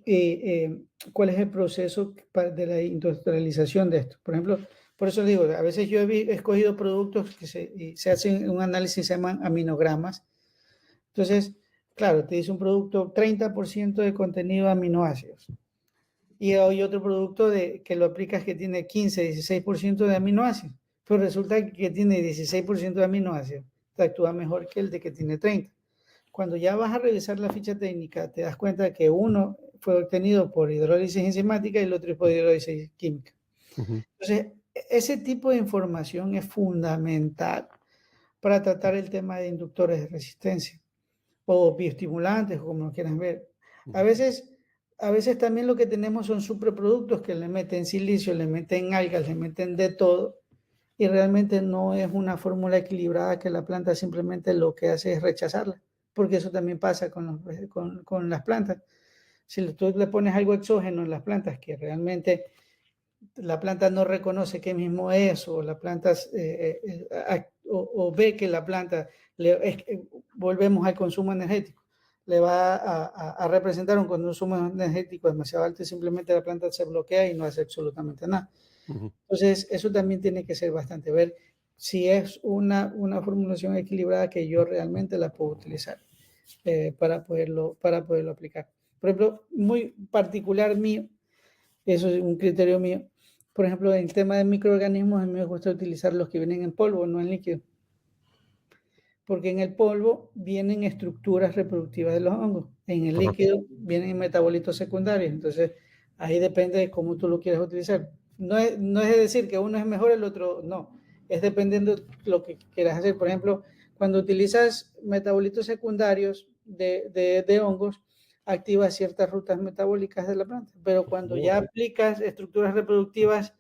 cuál es el proceso de la industrialización de esto. Por ejemplo, por eso digo, a veces yo he escogido productos que se hacen un análisis, se llaman aminogramas. Entonces, claro, te dice un producto 30% de contenido de aminoácidos. Y hay otro producto que lo aplicas que tiene 15, 16% de aminoácidos. Pero resulta que tiene 16% de aminoácidos. Te actúa mejor que el de que tiene 30. Cuando ya vas a revisar la ficha técnica, te das cuenta que uno fue obtenido por hidrólisis enzimática y el otro por hidrólisis química. Ujú, Entonces, ese tipo de información es fundamental para tratar el tema de inductores de resistencia o bioestimulantes, como lo quieran ver. A ujú, veces, a veces también lo que tenemos son superproductos que le meten silicio, le meten algas, le meten de todo, y realmente no es una fórmula equilibrada que la planta simplemente lo que hace es rechazarla, porque eso también pasa con las plantas. Si tú le pones algo exógeno en las plantas que realmente la planta no reconoce qué mismo es, o la planta o ve que la planta, volvemos al consumo energético, le va a representar un consumo energético demasiado alto y simplemente la planta se bloquea y no hace absolutamente nada. Entonces, eso también tiene que ser bastante, ver si es una formulación equilibrada que yo realmente la puedo utilizar para poderlo aplicar. Por ejemplo, muy particular mío, eso es un criterio mío. Por ejemplo, en el tema de microorganismos, a mí me gusta utilizar los que vienen en polvo, no en líquido. Porque en el polvo vienen estructuras reproductivas de los hongos. En el líquido vienen metabolitos secundarios. Entonces, ahí depende de cómo tú lo quieras utilizar. No es decir que uno es mejor, el otro no. Es dependiendo de lo que quieras hacer. Por ejemplo, cuando utilizas metabolitos secundarios de hongos, activas ciertas rutas metabólicas de la planta. Pero cuando ya aplicas estructuras reproductivas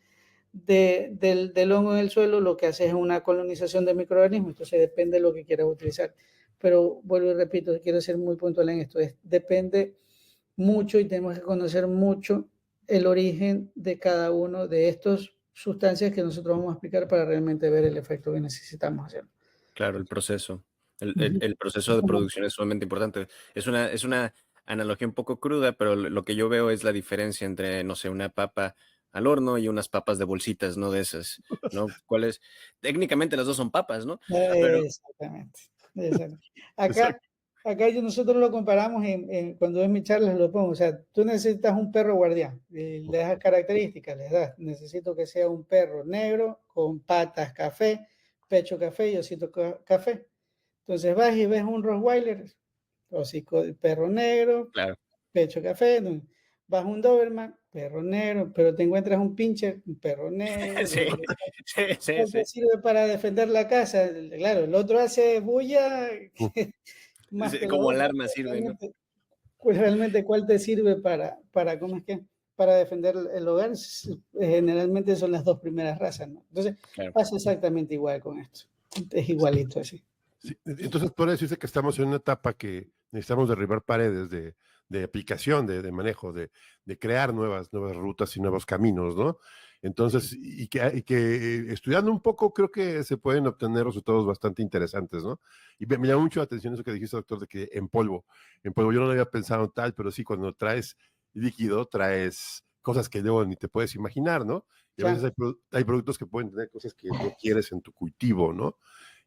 del hongo en el suelo, lo que hace es una colonización de microorganismos. Entonces depende de lo que quieras utilizar. Pero vuelvo y repito, quiero ser muy puntual en esto. Depende mucho y tenemos que conocer mucho el origen de cada uno de estas sustancias que nosotros vamos a aplicar para realmente ver el efecto que necesitamos hacer. Claro, el proceso. El proceso de producción es sumamente importante. Es una analogía un poco cruda, pero lo que yo veo es la diferencia entre, no sé, una papa al horno y unas papas de bolsitas, ¿no? De esas, ¿no? ¿Cuáles? Técnicamente las dos son papas, ¿no? Pero, Exactamente. Acá nosotros lo comparamos cuando en mi charla lo pongo. O sea, tú necesitas un perro guardián. Le das características, le das. Necesito que sea un perro negro con patas café, pecho café y hocico café. Entonces vas y ves un Rottweiler, hocico de perro negro, claro. pecho café. Vas un Doberman, perro negro, pero te encuentras un pincher, un perro negro. Sí. ¿Cuál sirve para defender la casa? Claro, el otro hace bulla más que como los otros. alarma sirve, ¿no? Realmente, ¿cuál te sirve ¿cómo es que? Para defender el hogar? Generalmente son las dos primeras razas, ¿no? Entonces, claro, pasa exactamente igual con esto. Es igualito así. Sí, entonces puede decirse que estamos en una etapa que necesitamos derribar paredes de aplicación, de manejo, de crear nuevas rutas y nuevos caminos, ¿no? Entonces, y que estudiando un poco creo que se pueden obtener resultados bastante interesantes, ¿no? Y me llamó mucho la atención eso que dijiste, doctor, de que en polvo yo no lo había pensado tal, pero sí, cuando traes líquido, traes cosas que luego ni te puedes imaginar, ¿no? Y a veces hay productos que pueden tener cosas que no quieres en tu cultivo, ¿no?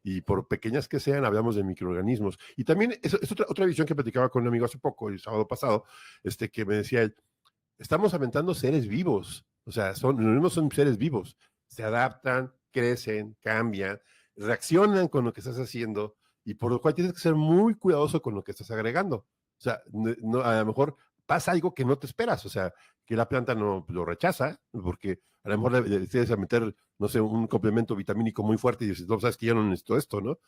Y por pequeñas que sean, hablamos de microorganismos. Y también es otra visión que platicaba con un amigo hace poco, el sábado pasado, que me decía él, estamos aventando seres vivos, o sea, los mismos son seres vivos, se adaptan, crecen, cambian, reaccionan con lo que estás haciendo, y por lo cual tienes que ser muy cuidadoso con lo que estás agregando. O sea, a lo mejor pasa algo que no te esperas, o sea, que la planta no lo rechaza, porque a lo mejor le tienes a meter, no sé, un complemento vitamínico muy fuerte y dices, no, sabes que yo no necesito esto, ¿no?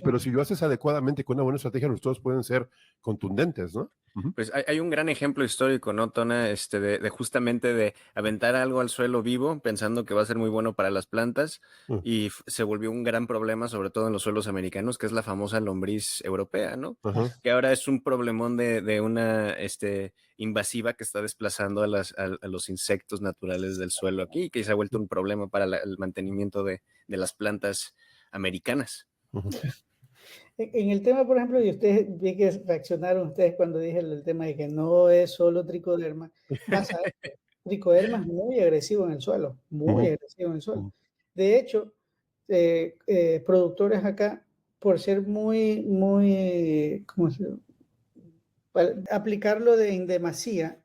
Pero si lo haces adecuadamente con una buena estrategia, los resultados pueden ser contundentes, ¿no? Pues hay un gran ejemplo histórico, ¿no, Tona? De justamente de aventar algo al suelo vivo pensando que va a ser muy bueno para las plantas y se volvió un gran problema, sobre todo en los suelos americanos, que es la famosa lombriz europea, ¿no? Que ahora es un problemón de una invasiva que está desplazando a los insectos naturales del suelo aquí, que se ha vuelto un problema para el mantenimiento de las plantas americanas. En el tema, por ejemplo, y ustedes vi que reaccionaron ustedes cuando dije el tema de que no es solo tricoderma, pasa esto. Tricoderma es muy agresivo en el suelo, muy agresivo en el suelo. De hecho, productores acá, por ser muy, ¿cómo se llama? Para aplicarlo en demasía,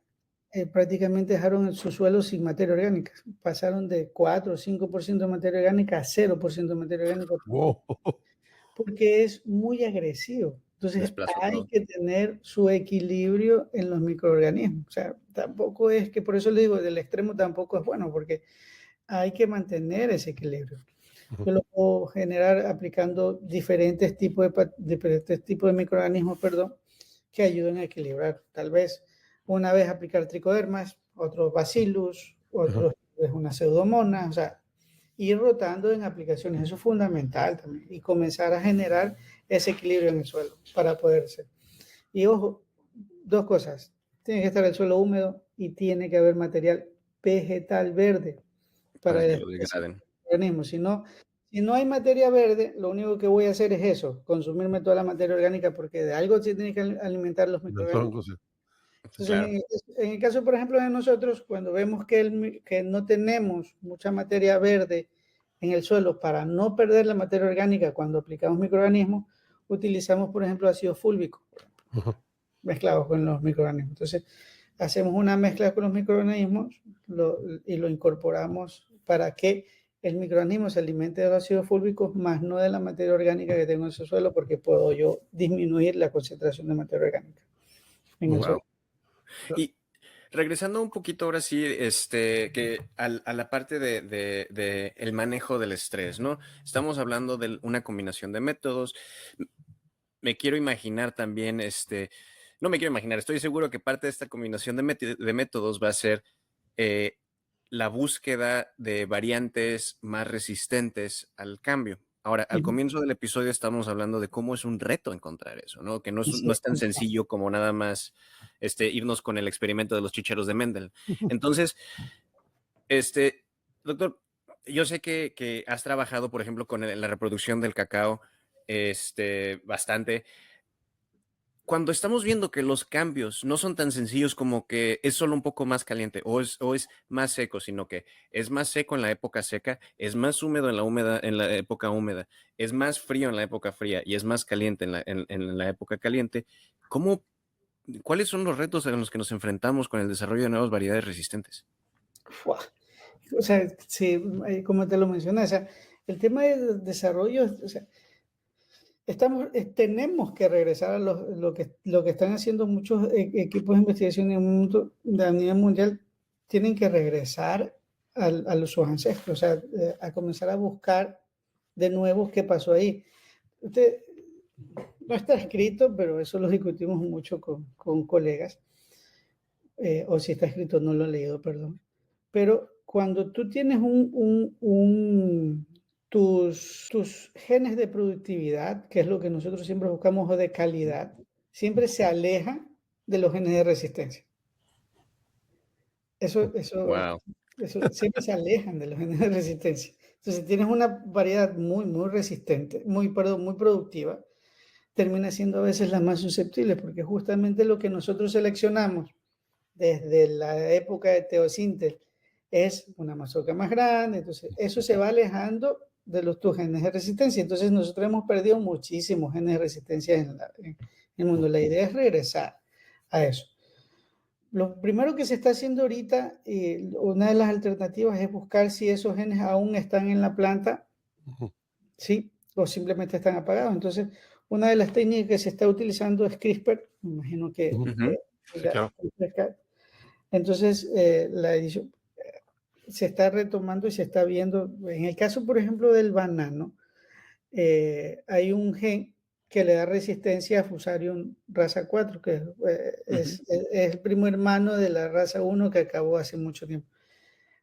prácticamente dejaron su suelo sin materia orgánica. Pasaron de 4 o 5% de materia orgánica a 0% de materia orgánica. Wow. Porque es muy agresivo. Entonces hay que tener su equilibrio en los microorganismos. O sea, tampoco es que, por eso le digo, del extremo tampoco es bueno, porque hay que mantener ese equilibrio. Yo lo puedo generar aplicando diferentes tipos de microorganismos, que ayuden a equilibrar. Tal vez una vez aplicar tricodermas, otro bacillus, otro es una pseudomonas, o sea, ir rotando en aplicaciones, eso es fundamental también, y comenzar a generar ese equilibrio en el suelo para poder ser. Y ojo, dos cosas, tiene que estar el suelo húmedo y tiene que haber material vegetal verde para Para que el lo degraden. organismo. Si no hay materia verde, lo único que voy a hacer es eso, consumirme toda la materia orgánica, porque de algo se tienen que alimentar los Los microorganismos. hongos, sí. Entonces, Claro. en el caso, por ejemplo, de nosotros, cuando vemos que no tenemos mucha materia verde en el suelo para no perder la materia orgánica cuando aplicamos microorganismos, utilizamos, por ejemplo, ácido fúlvico Ujú. mezclados con los microorganismos. Entonces, hacemos una mezcla con los microorganismos y lo incorporamos para que el microorganismo se alimente de los ácidos fúlvicos, más no de la materia orgánica que tengo en ese suelo, porque puedo yo disminuir la concentración de materia orgánica en el Wow. suelo. Y regresando un poquito ahora sí, que a la parte de el manejo del estrés, ¿no? Estamos hablando de una combinación de métodos. Me quiero imaginar también, no me quiero imaginar, estoy seguro que parte de esta combinación de métodos va a ser la búsqueda de variantes más resistentes al cambio. Ahora, al comienzo del episodio estamos hablando de cómo es un reto encontrar eso, ¿no? Que no es tan sencillo como nada más irnos con el experimento de los chicheros de Mendel. Entonces, doctor, yo sé que has trabajado, por ejemplo, con la reproducción del cacao, bastante. Cuando estamos viendo que los cambios no son tan sencillos como que es solo un poco más caliente o es más seco, sino que es más seco en la época seca, es más húmedo en la época húmeda, es más frío en la época fría y es más caliente en la época caliente, ¿cuáles son los retos en los que nos enfrentamos con el desarrollo de nuevas variedades resistentes? O sea, sí, como te lo mencioné, o sea, el tema de desarrollo, o sea, tenemos que regresar a lo que están haciendo muchos equipos de investigación en el mundo, a nivel mundial, tienen que regresar a sus ancestros, o sea, a comenzar a buscar de nuevo qué pasó ahí. No está escrito, pero eso lo discutimos mucho con colegas, o si está escrito no lo he leído, perdón. Pero cuando tú tienes tus genes de productividad, que es lo que nosotros siempre buscamos, o de calidad, siempre se alejan de los genes de resistencia. Eso Wow. siempre se alejan de los genes de resistencia. Entonces, tienes una variedad muy resistente, muy productiva, termina siendo a veces la más susceptible, porque justamente lo que nosotros seleccionamos desde la época de Teosínter es una mazorca más grande, entonces eso se va alejando de tus genes de resistencia. Entonces nosotros hemos perdido muchísimos genes de resistencia en el mundo. La idea es regresar a eso. Lo primero que se está haciendo ahorita, una de las alternativas es buscar si esos genes aún están en la planta, ¿sí? O simplemente están apagados. Entonces, una de las técnicas que se está utilizando es CRISPR. Me imagino que Sí, claro. entonces la edición se está retomando y se está viendo. En el caso, por ejemplo, del banano, hay un gen que le da resistencia a Fusarium raza 4, que es el primo hermano de la raza 1 que acabó hace mucho tiempo.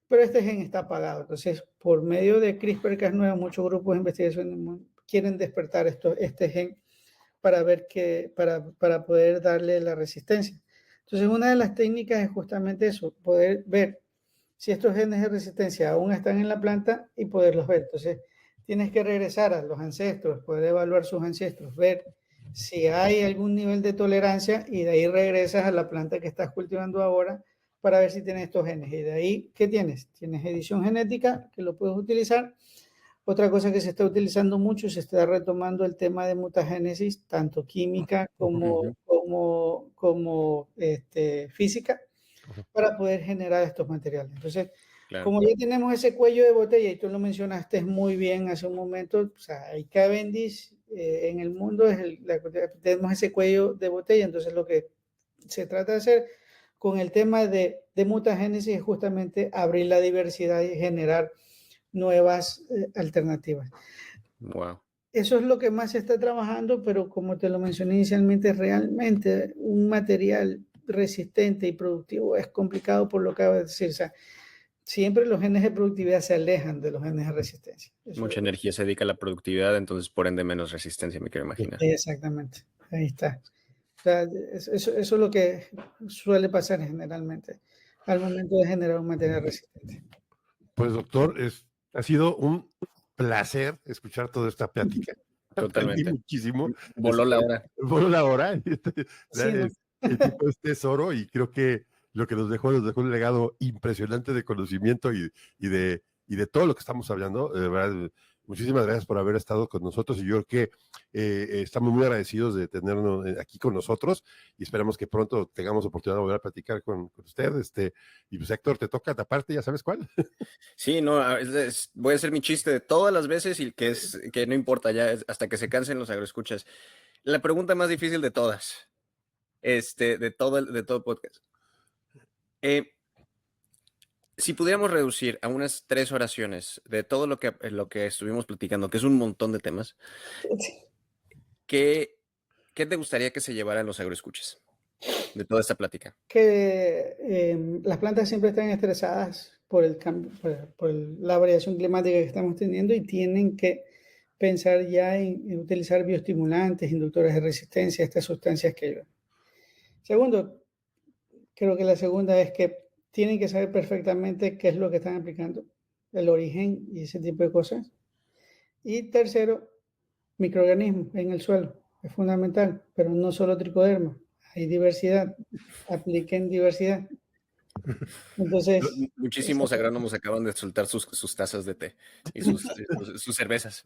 Pero este gen está apagado. Entonces, por medio de CRISPR-Cas9, muchos grupos de investigación quieren despertar este gen para ver para poder darle la resistencia. Entonces, una de las técnicas es justamente eso, poder ver si estos genes de resistencia aún están en la planta y poderlos ver. Entonces, tienes que regresar a los ancestros, poder evaluar sus ancestros, ver si hay algún nivel de tolerancia y de ahí regresas a la planta que estás cultivando ahora para ver si tienes estos genes. Y de ahí, ¿qué tienes? Tienes edición genética que lo puedes utilizar. Otra cosa que se está utilizando mucho, se está retomando el tema de mutagénesis, tanto química como física, para poder generar estos materiales. Entonces, Claro. como ya tenemos ese cuello de botella, y tú lo mencionaste muy bien hace un momento, o sea, hay Cavendish en el mundo, tenemos ese cuello de botella, entonces lo que se trata de hacer con el tema de mutagénesis es justamente abrir la diversidad y generar nuevas alternativas. Wow. Eso es lo que más se está trabajando, pero como te lo mencioné inicialmente, realmente un material resistente y productivo es complicado por lo que acabo de decir. O sea, siempre los genes de productividad se alejan de los genes de resistencia. Mucha energía se dedica a la productividad, entonces por ende menos resistencia, me quiero imaginar. Exactamente, ahí está. sea, eso es lo que suele pasar generalmente al momento de generar un material resistente. Pues doctor, ha sido un placer escuchar toda esta plática. Aprendí Totalmente. muchísimo. Voló la hora. Voló la hora. Sí, ¿no? El tipo es tesoro y creo que lo que nos dejó un legado impresionante de conocimiento y de todo lo que estamos hablando. De verdad, muchísimas gracias por haber estado con nosotros y yo creo que estamos muy agradecidos de tenernos aquí con nosotros y esperamos que pronto tengamos oportunidad de volver a platicar con usted. Y pues Héctor, te toca taparte, ya sabes cuál. Sí, no, voy a hacer mi chiste de todas las veces y que no importa ya hasta que se cansen los agroescuchas. La pregunta más difícil de todas, de todo podcast. Si pudiéramos reducir a unas 3 oraciones de todo lo que estuvimos platicando, que es un montón de temas, ¿qué te gustaría que se llevaran los agroescuchas de toda esta plática? Que las plantas siempre están estresadas por el cambio, por la variación climática que estamos teniendo y tienen que pensar ya en utilizar bioestimulantes, inductores de resistencia, estas sustancias que ayudan. Segundo, creo que la segunda es que tienen que saber perfectamente qué es lo que están aplicando, el origen y ese tipo de cosas. Y tercero, microorganismos en el suelo, es fundamental, pero no solo tricoderma, hay diversidad, apliquen diversidad. Entonces, muchísimos agrónomos acaban de soltar sus tazas de té y sus cervezas.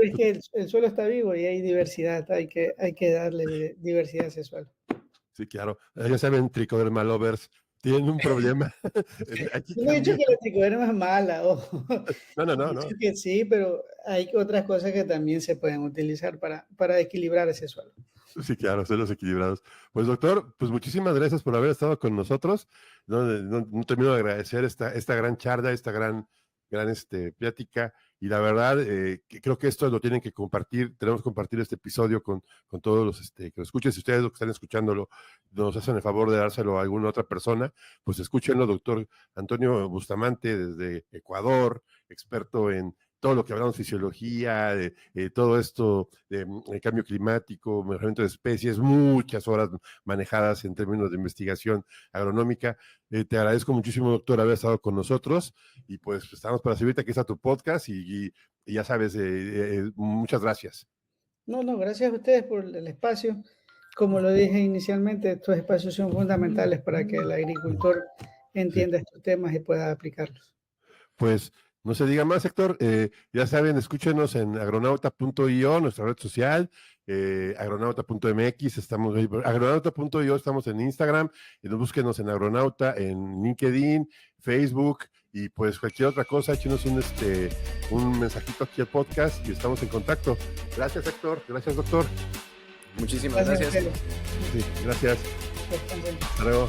Es que el suelo está vivo y hay diversidad, hay que darle diversidad a ese suelo. Sí, claro. Ya saben, tricoderma lovers, tienen un problema. Yo no he dicho que la tricoderma es mala, ojo. No. He dicho que sí, pero hay otras cosas que también se pueden utilizar para equilibrar ese suelo. Sí, claro, suelos equilibrados. Pues doctor, pues muchísimas gracias por haber estado con nosotros. No termino de agradecer esta gran charla, esta gran plática. Y la verdad, que creo que esto lo tienen que compartir. Tenemos que compartir este episodio con todos los que lo escuchen. Si ustedes lo que están escuchándolo nos hacen el favor de dárselo a alguna otra persona, pues escúchenlo, doctor Antonio Bustamante, desde Ecuador, experto en todo lo que hablamos, fisiología, todo esto de cambio climático, mejoramiento de especies, muchas horas manejadas en términos de investigación agronómica. Te agradezco muchísimo, doctor, haber estado con nosotros y pues estamos para servirte. Aquí está tu podcast y ya sabes, muchas gracias. No, gracias a ustedes por el espacio. Como lo dije inicialmente, estos espacios son fundamentales para que el agricultor entienda estos temas y pueda aplicarlos. Pues no se diga más, Héctor. Ya saben, escúchenos en agronauta.io, nuestra red social, agronauta.mx, agronauta.io, estamos en Instagram, y búsquenos en Agronauta, en LinkedIn, Facebook, y pues cualquier otra cosa, échenos un mensajito aquí al podcast y estamos en contacto. Gracias, Héctor. Gracias, doctor. Muchísimas gracias. Sí, gracias. Hasta luego.